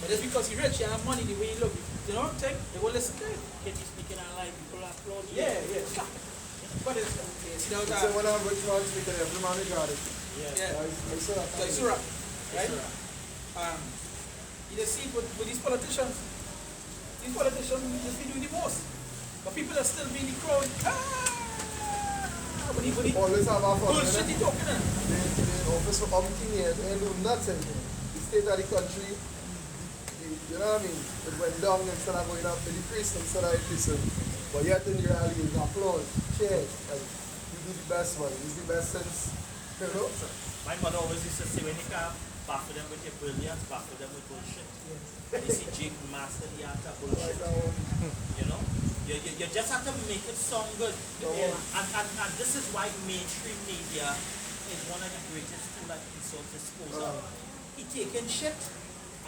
But just because he's rich, you have money, the way you look, you know, they will listen to it. Can you speak in a live, people applaud you? Yeah. But it's, see So that, when I'm rich man speaking, every man regard it. yeah. I saw that. So it's Surah, right? You just see with these politicians just be doing the most. But people are still being the crowd. When he Always have our fun. bullshit he talking in. The office for umpteen years, they ain't do nothing. The state of the country, you know what I mean? It went down instead of going up to the priest instead of the prison. But yet in the rally, is applause, cheers. Like, you do the best one. He's the best since, you know? My mother always used to say, when you can't baffle them with your brilliance, baffle them with bullshit. You see, Jake master the art of Like bullshit. that one. You know? You just have to make it sound good. And this is why mainstream media is one of the greatest tools that resource dispose of. He taking shit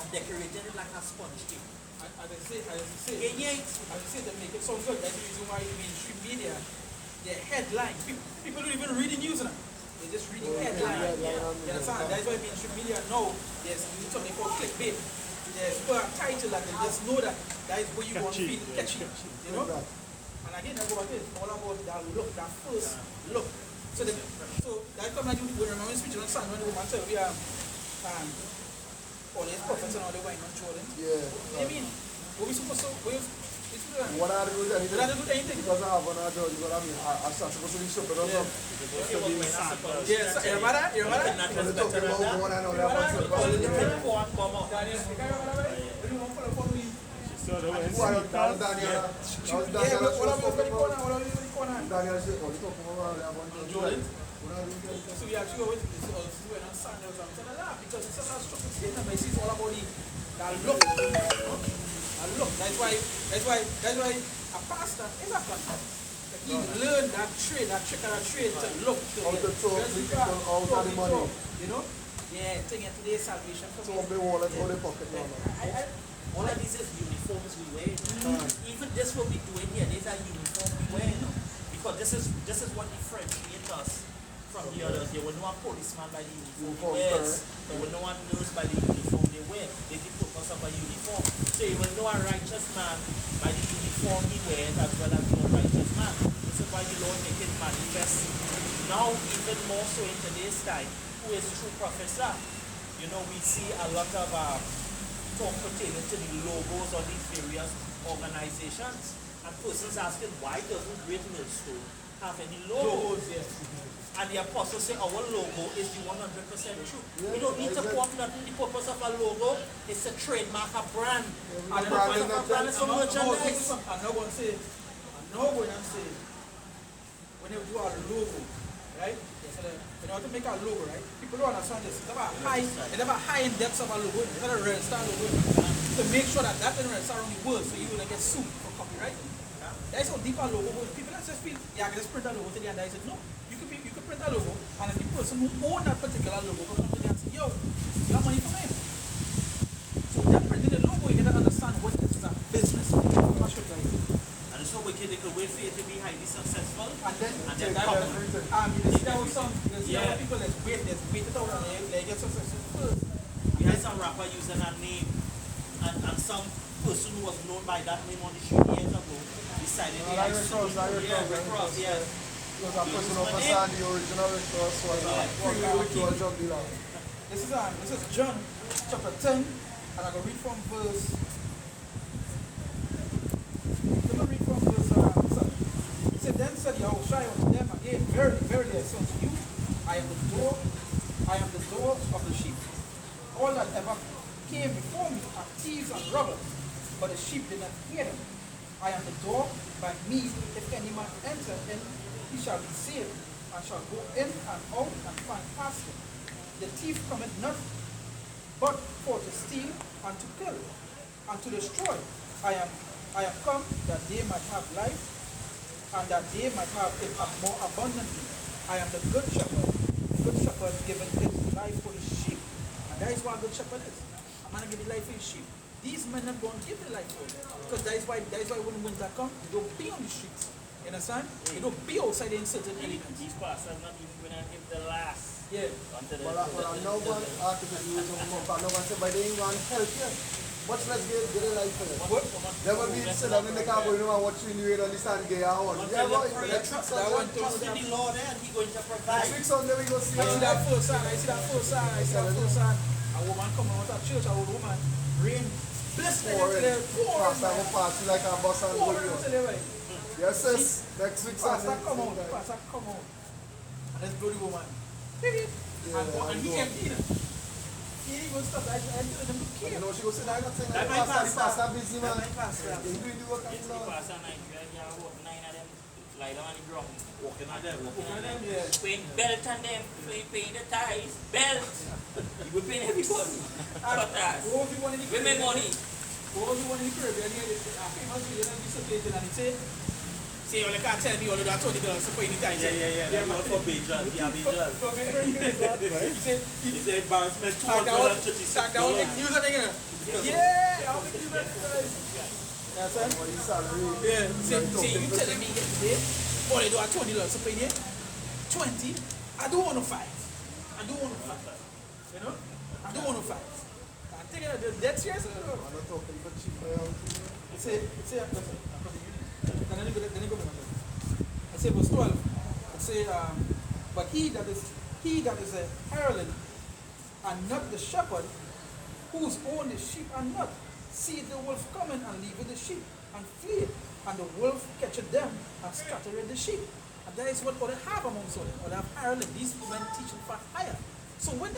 and decorating it like a sponge cake. As I say, to make it sound good, that's the reason why mainstream media, their headline, people don't even read the news now. They're just reading headline. You understand? That's why mainstream media now there's something called clickbait. There's a title that they just know that is what you want to feel catchy. You know? And again, that's what it is. All about that look, that first look. So that's come like when I'm speaking on Sunday when the woman said we are all these prophets and all the wine on Jordan. Yeah. What do you mean? What we supposed to What are you doing? we don't do anything. Because I have one idea, you know what I mean? I'm supposed to be sure, but I'm not. Yes, you remember that? You remember that? When they talk about one, I know that one's about Daniel, it. you can't remember that? When you want to follow me. So the way Who are you? That was Daniel. That was Yeah, Daniel. but what are we going to corner? What are we going to corner? Daniel said, oh, you talk about that one. Jordan. What are you doing? So we actually always when on Sunday or something like that because it's such a structured statement, but it's all about that look. That look. That's why a pastor is a pastor. He learned that trade, that trick of that trade to look to How to talk to people out of the money. You know? Yeah, taking today's salvation for So the wallet, hold the pocket now. All of these is uniforms we wear. Even this what we doing here, these are uniforms we wear. Because this is what differentiates us from the others. There will no one policeman by the uniform he wears. There will no one nurse by the uniform they wear. They did purpose of a uniform. So you will know a righteous man by the uniform he wears as well as the unrighteous man. This is why the Lord make it manifest now even more so in today's time. Who is true professor? You know, we see a lot of talk pertaining to the logos of these various organizations. And persons asking why doesn't Great Millstone have any logos? And the apostle say our logo is the 100% true. We don't need to quote nothing. The purpose of a logo is to trademark a brand. And the purpose of a brand is for merchandise. I'm not going to say, when you do a logo, right? In order to make a logo, right? People don't understand this. It's about high index of a logo. It's not a red star logo. To make sure that red star only works, so you will get sued for copyright. That's how deep a logo goes. People just feel, yeah, I can just print a logo to the end. I said, no, you could print a logo, and if the person who owns that particular logo comes to the and say, yo, you got money from him. So that printing the logo, you gotta understand what this is a business. And it's so wicked they could wait for you to be highly successful. And then that you see that with some people that wait it out and they get successful first. We had some rapper using that name, and some person who was known by that name on the street years ago decided they had Rick Ross, yeah. Because a person of Hassan, the original Rick Ross was a drug dealer. This is John chapter 10, and I'm going to read from verse. He said, then said Yahushua unto them again, verily, verily, I say unto you, I am the door of the sheep. All that ever came before me are thieves and robbers, but the sheep did not hear them. I am the door, by me, if any man enter in, he shall be saved, and shall go in and out and find pasture. The thief cometh not but for to steal and to kill and to destroy. I am come that they might have life, and that they might have it more abundantly. I am the good shepherd. The good shepherd giveth his life for his sheep. And that is what a good shepherd is. A man give his life for his sheep. These men not going to give their life for it. Because that is why when winter comes, they don't be on the streets. You understand? They don't be outside in certain elements. These pastors not even going to give the last. Yeah. Well, no one article use of no one said, but they ain't going to help you. Much less get a life for them. Never been said that in the car, you know what you need on the stand, get out. Yeah, boy, Trust in the Lord and He's going to provide. Next Sunday we go see I see that first sign. A woman coming out of church, a old woman, rain, blessed them, Pastor will pass you like a bus and go you. pouring. Yes, sis. Next week Pastor Sunday. come out. And let's blow the woman. And he emptied it. He didn't even stop. I told them to You kill. know, she goes, say, I'm not saying That that my pastor busy, man. pastor. He's doing the work of the Three Lord. pastors, 9 of them lie down on the ground. Walking on them. Paying belt on them, paying the ties, belt. You paying everybody. Women money. What was the one in the Caribbean? I famous video and dissertation and he say, well, you can't tell me all of that $20 to pay the time. Yeah. They're not for Beijing. Yeah, Beijing. He It's the advancement Tag down the $236. news and again. Yeah, I'll make you that. That's it. Well, he's salary. Yeah, see, you telling me today, all they do are $20 to pay there. 20, I don't want to fight. I don't want to fight. You know? I don't want to fight. I think they're dead serious. I'm not talking about cheap around. I say, I say verse 12. I say, but he that is a hireling and not the shepherd, whose own the sheep and not, see the wolf coming and leaveth the sheep and flee, and the wolf catcheth them and scattereth the sheep. And that is what they have amongst them. Or they have hireling. These men teaching for hire. So when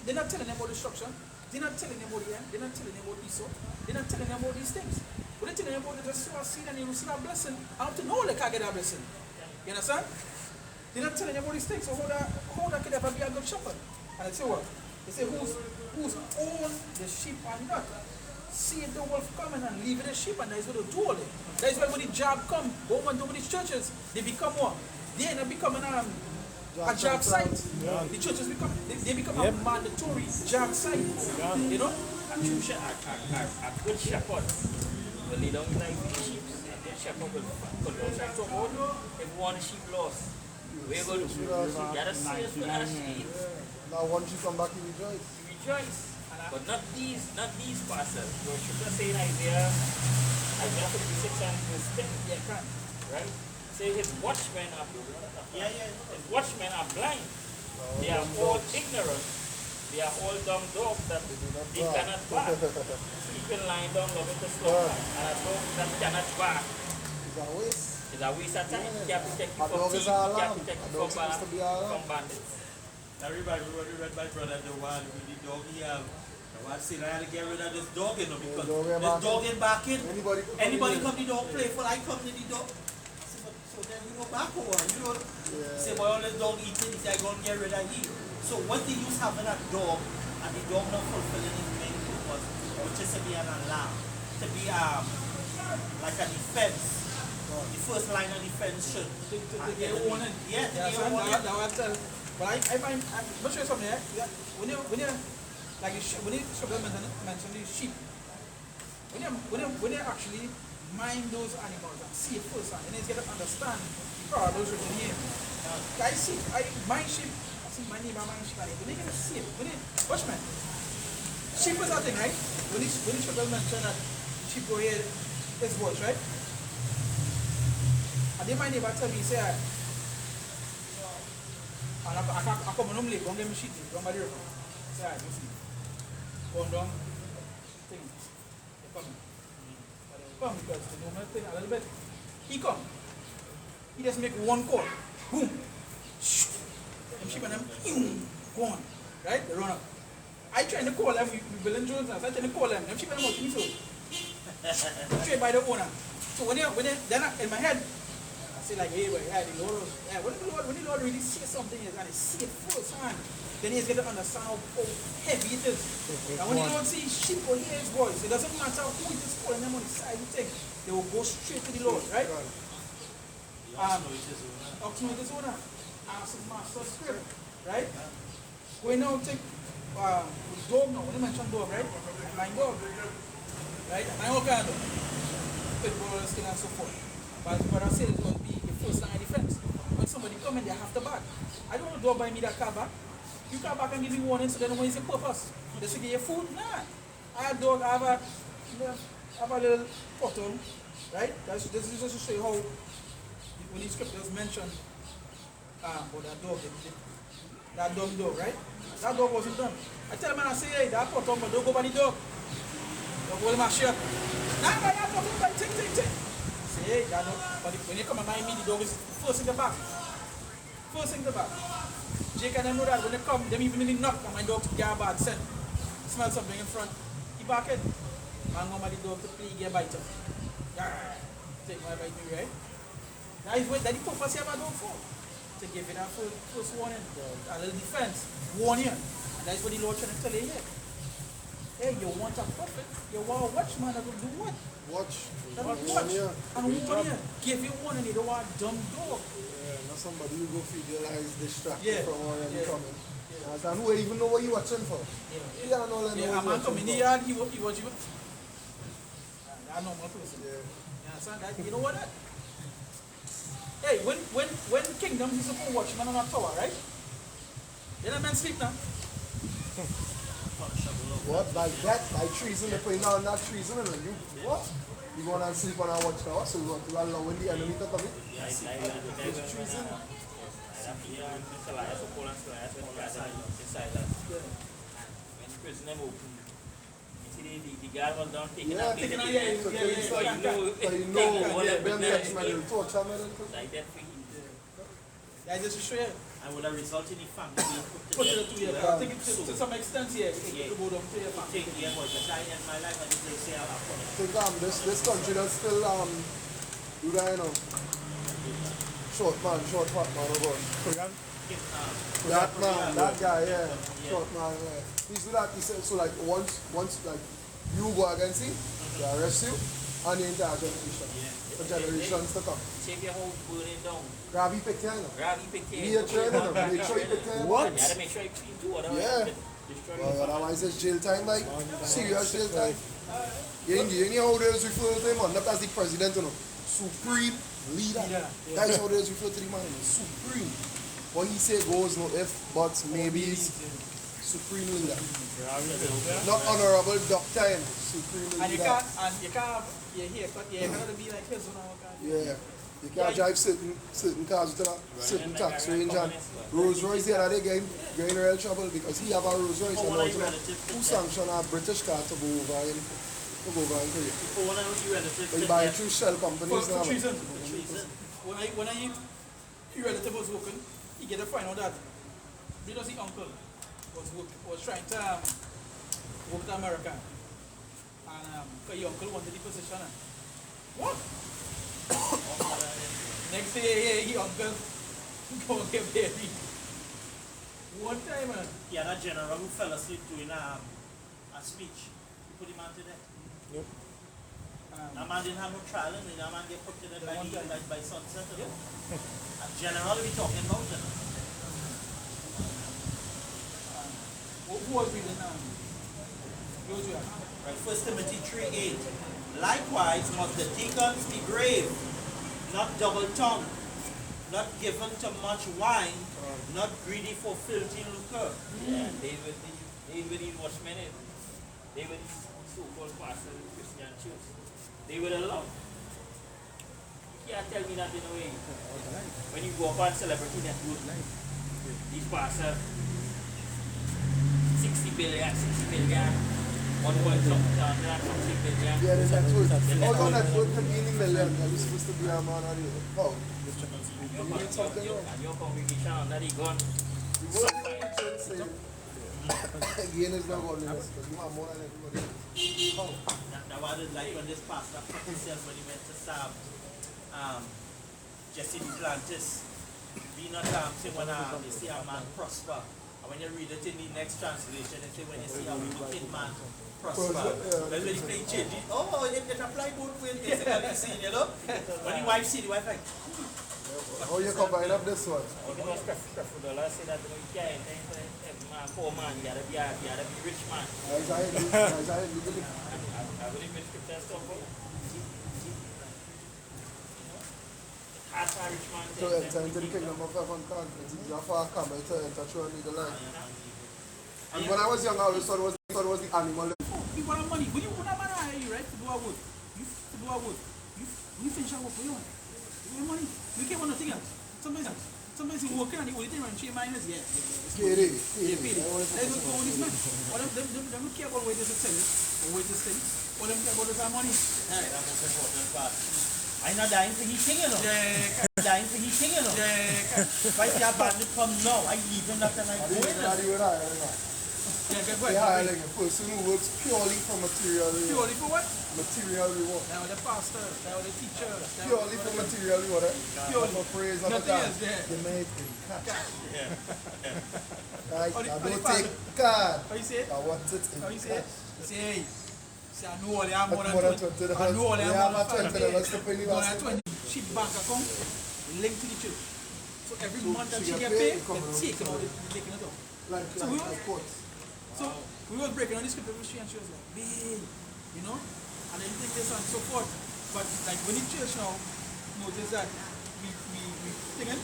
they're not telling them about destruction, they're not telling them about the end, they're not telling them about Esau, they're not telling them about these things. But they're telling them about the sow a seed and you receive a blessing. I have to know they can't get a blessing. You understand? They're not telling them about these things. So how that could ever be a good shepherd? And they say what? They say whose own the sheep are not. See the wolf coming and leave the sheep, and that is what they do all day. That is why when the job come, go and do with these churches, they become what? They end up becoming a job site. Yeah. The churches become they become a mandatory job site. You know? A true a good shepherd will lay down his life with the sheep, and the shepherd will put outside to hold. If one sheep lost, we're going to do. You gotta see it for us. Now once you come back, you rejoice. Rejoice. But not these pastors. Your scripture say in Isaiah 56 and verse 10. Yeah, can. Right? Say his watchmen are his watchmen are blind. They are all ignorant. They are all dumb dogs that they cannot bark. Sleeping lying down loving to slumber. And a dog that cannot bark. It's a waste. It's a waste of time. Can't protect you A from dog is thieves. an Can't alarm. protect A you dog supposed to be an alarm. from bandits. I remember read my brother the one with the dog he have. I want to say I had to get rid of this dog, you know, because this dog ain't barking. Anybody come to the dog playful, I come to the dog. I say, so then we go back over, you know. Say, boy, all this dog eating, he say, I gonna get rid of him. So what they use having a dog, and the dog not fulfilling his main purpose, which is to be an alarm, to be like a defense. The first line of defense should Get a warning. Yeah, to Yeah, get so a warning. now I tell. But I find, I'm not sure something, yeah? When you like when you mention the sheep, when you actually mind those animals and see it first hand, and you get to understand the parables written here. I see, my sheep, I see my neighbor, my sheep, when you get to see it, watch man, sheep is that thing, right? When you shepherd mention that sheep go hear his voice, right? And then my neighbor tell me, say, and I come home late, go and get me sheep, go by the river. Say, alright, you see. Go down, thing. They come. But they come because they know my thing a little bit. He come. He just make one call. Boom. Shh. Them sheep and them, go on. Right? They run up. I try to call them, with Bill and Jones, I try to call them. Them sheep and them watch me so. Straight by the owner. So when they then in my head, I say like, hey, boy, yeah, the Lord, yeah, when the Lord really see something, and he see it first hand, then he's going to understand how heavy it is. And when the Lord sees sheep or hear his voice, it doesn't matter who it is calling them on the side, you think, they will go straight to the Lord, right? Ox know his owner. Ask his master script, right? Going now take dog now, when you mention dog, right? My dog, right? My own kind of dog. Pit bull, skin and so forth. But what I say is going to be the first line of defense. When somebody come in, they have to back. I don't want to dog by me that car back. You come back and give me warning so they know what is the purpose. Just to get your food? Nah. I have a dog, I have a little bottle, right? This is just to show you how when the scriptures mention about that dog, that dumb dog, right? That dog wasn't done. I tell man, I say, hey, that bottle, but don't go by the dog. Don't hold my shirt. Nah, but that bottle, but take. Say, hey, that dog, but when you come and mind me, the dog is first in the back. First in the back. Jake and them know that when they come, them even in the knock, and my dog to get a bad scent. Smell something in front. He back in. Man, go by the dog to play, get a bite of. Take my bite, me, right? That is what the purpose you have a dog for. To give it a first warning, a little defense, warn you. And that is what the Lord trying to tell you here. Hey, you want a prophet, you want a watchman that will do what? Watch. That will watch. And warn you. Give you warning, you don't want a dumb dog. Yeah, not somebody who go feed your eyes distracted Yeah. from where you're Yeah. coming. And who even know what you watching for? Yeah. Yeah, no, Yeah, a man come in the yard, he watch you. I know my person. Yeah. You understand that? You know what that? Hey, when kingdoms is a watchman on a tower, right? You know, man sleep now. What? Like that? Like treason? They put now not treason, you know? You what? You going and sleep on a watchtower, so you want to allow when the enemy to come in? It's treason. When the prison them open, you see the guard was down taking Yeah, out taking out, the- So you take know, one yeah, of them the next man will torture me. like that for you. Yeah, just to show you. I would have resulted in family being Put it to you. Yeah. I think to some extent, yeah, it will go down to your family. Take the effort, but I end my life and they say I'm upon it. Think this country does still do that, you know. Short man, oh God. That guy, yeah. Short man, yeah. He's do that. He said so like once like you go against him, they arrest you, and the entire generation. For generations to come. Take your house, burning down. Grab you pick you know. Grab you, pick Be a trainer, make sure you pick you. What? You gotta make sure you clean too, otherwise Yeah. destroy Well, your otherwise it's jail time, like serious jail time. You know how they refer to him, man, not as the president, you know. Supreme leader. That's how they refer to the man, you know. Supreme. What he say goes, no if, but maybe he's supreme leader. Not honorable doctor, you know. Supreme And you leader. can't have your haircut, yeah, you gotta be like his, you know. Yeah. You can't drive certain cars with a certain tax range, and Rolls Royce the other day getting real trouble because he have a Rolls Royce and also who sanctioned a British car to go over in Korea. For one of you relatives, They buy it through shell For companies now. treason. treason. When I your relative was working, he get to find out that because his uncle was trying to work to America. And his uncle wanted the position. What? Next day, his uncle go and get baby. One time, man. Yeah, that general who fell asleep doing a speech. You put him on to that. That man didn't have no trial, and that man get put to death by sunset. You know? A general we talking about, you know. Who was reading Joshua? Right, 1 Timothy 3:8. Likewise must the deacons be grave, not double-tongued, not given to much wine, not greedy for filthy lucre. Yeah, they were the watchmen. They were the so-called pastors in Christian church. They were allowed. You can't tell me that in a way. When you go up on celebrity network, these pastors, 60 billion, 1 point something billion. Yeah, the network. Although network can be in the million, are you supposed to be a man or you? Oh, you need something wrong. And your congregation under the gun. The word you should say, again is not going to because you have more than everybody. Oh. Now what I did like when this pastor put himself when he went to serve Jesse Duplantis. Be not say when you see a man prosper. And when you read it in the next translation, they say when you see a wicked man prosper. When they play change it, oh, it apply both ways, basically, see, you know? When the wife see the wife like, How you combine up this one? You know, preferable. I say that you can't every man, poor man, you gotta be rich man. Isaiah, look at it. I believe in scripture and stuff, but hard for a rich man To enter into the kingdom of heaven, it's easier for a camel to enter through a needle line. And when I was young, I always thought it was the animal. People have money. When you put a man on you, right, to do a wood, you finish a work, what you want? You want money. You can't want nothing else. Somebody's working on the only thing around your mind is, yeah. Kitty. Let's go with this man. What them don't care about where this is selling or where this thing. What them care about is our money. that's the most important part. I'm not dying for his thing, you know. Yeah, I'm dying for his thing, you know. yeah, If I see a bandit come now, I leave him after I go in. good boy. Yeah, like a person who works purely for material reward. Purely for what? Material reward. Now the pastor, now the teacher. Purely for material reward. Purely. For praise and Nothing else there. You make it cash. Right, How the I don't pastor- take card. How you say it? I want it in How you say it? cash. Say, hey. Say, I know all they have more More than than $20. $20. I know all they We have have more a than $20 to pay you More last than 20. She bank account linked to the church. So every month that she she get get paid, paid, it come they're out. taking it out. Like quotes. So we were breaking on the script every she and she was like, babe, you know, and then take this and so forth. But like when the church now notice that we thinking,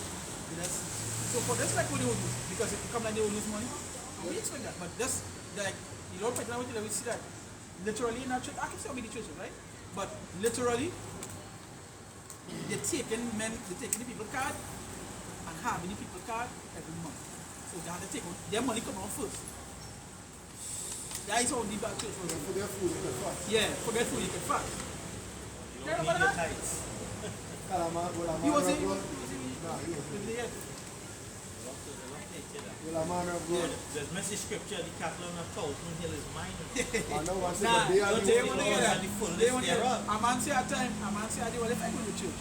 So for that's like what they would do, because if you come like they will lose money, we expect that. But that's like the Lord Python we see that literally in our church. I can say how many churches, right? But literally they're taking the people card and having the people card every month. So they have to take their money come out first. That is how the black church was. For their food, you can fast. Yeah, for their food you can fast. You don't need your tithes. He was in Nah, he was in. yeah. Well, a man of God. There's message scripture, the cattle on a thousand hill is mine. I know one thing, Nah, but they are don't the they ones want to who hear are- that? the fullness They want to hear thereof. a man say at time, a man say at the well, if I go to church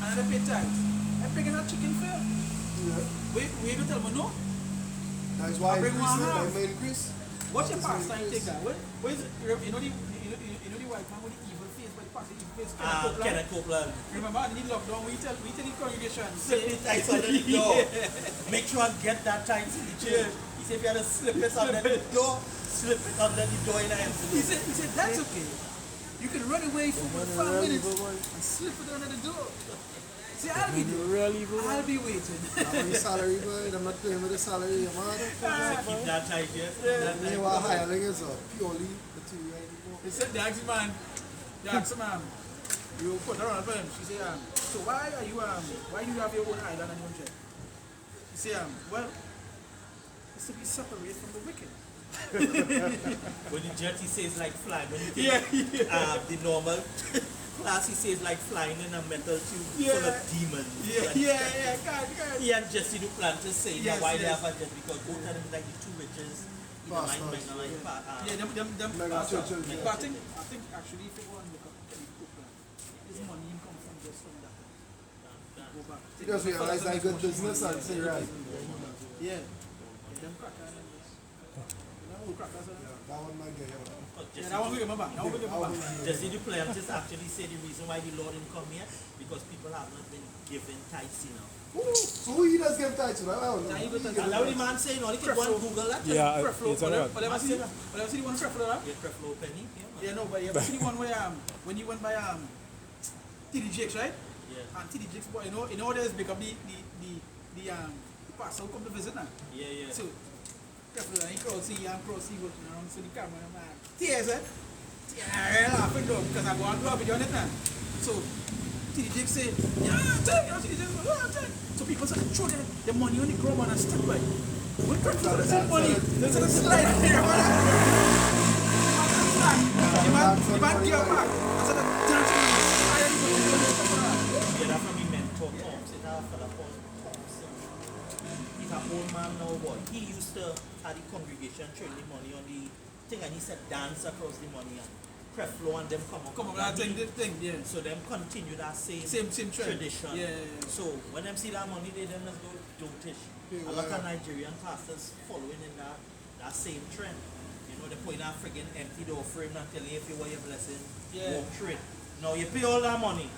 and I pay tithes, I'm bringing that chicken fair. Yeah. We don't tell me no. That's why I bring increase one it, half. I may increase. What's your That is past time increase. take that? What is it? You know the white man with the evil face, but the past the evil face. Kenneth Copeland. Remember in the lockdown we tell the congregation Slip the tithes under the door. Make sure and get that tithes in the church. He said if you had to slip it under the door, slip it under the door in the He said that's okay. You can run away for 5 minutes and slip it under the door. See, I'll be there. I'll be waiting. I'm salary, boy. I'm not paying with the salary, man. Keep that tight, yes. You are hiring is purely material. He said the asked man, you put her on the phone. She said, so why do you have your own island and your own jet? He said, well, it's to be separated from the wicked. When the jet, he says like flying. When you take the normal class, he says like flying in a metal tube full of demons. God. He and Jesse the planters saying Yes, that why they yes. have a jet, because both of them like the two witches. Pastors, Them Mega churches, yeah. But I think actually if you want to look up Kenny Copeland, his money income from just from that. Go back. You just realize I good business and say, right. Yeah. Them crackers and this. You know who crackers are? That one might get you. Yeah, that one we remember. That one we remember. Jesse the planters actually say the reason why the Lord didn't come here because people have not been given tithes enough. So who he does give title? I don't know. Now you go to And now the man saying, no, you can go and Google that. Yeah, Creflo. it's alright. Whatever see the one Creflo, huh? Get Creflo Penny. Yeah, man. Yeah, no, but you ever see the one where when you went by TD Jakes, right? Yeah. And TD Jakes, boy, you know there's big up the pastor who come to visit now. Yeah. So Creflo and he crossy working around, so the camera man. Tears, eh? Yeah, laughing though because I go and do a video on it now. So TD Jakes say, TD Jakes, so people start to throw their money on the ground and step by. When Creflo send money, they start to slide here, the man give back. I said, dancing on the side. Yeah, that's from the mentor Thompson. It's a fella called Thompson. He's an old man now, boy. He used to have the congregation throw the money on the thing and he said dance across the money and Creflo and them come up. Come on, that thing, yeah. So them continue that same Same trend. tradition. Yeah. So when them see that money, they then just go dotish. A lot of Nigerian pastors following in that same trend. You know, they put in a friggin' empty door frame and telling you if you want your blessing, Yeah. walk through it. Now you pay all that money.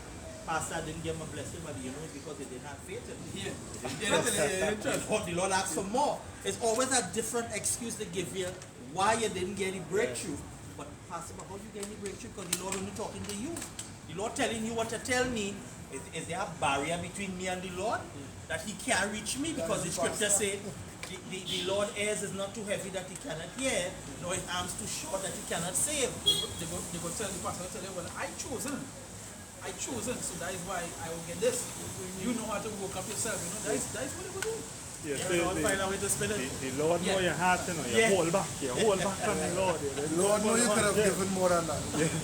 Pastor didn't give him a blessing, but you know it's because they didn't have faith in him. But the Lord asks for more. It's always a different excuse to give you why you didn't get any breakthrough. But Pastor, how you get any breakthrough? Because the Lord only talking to you. The Lord telling you what to tell me. Is there a barrier between me and the Lord? That he can't reach me? Because the scripture says the Lord's ears is not too heavy that he cannot hear, nor his arms too short that he cannot save. They go tell the pastor, tell them, well, I chosen, so that is why I will get this. You know how to work up yourself, you know, that is what they will do. Yes, Yeah, Lord, find a way to spend it. the Lord know your heart, you know. You hold back. You hold back on the Lord. Lord, know you could have given more than that.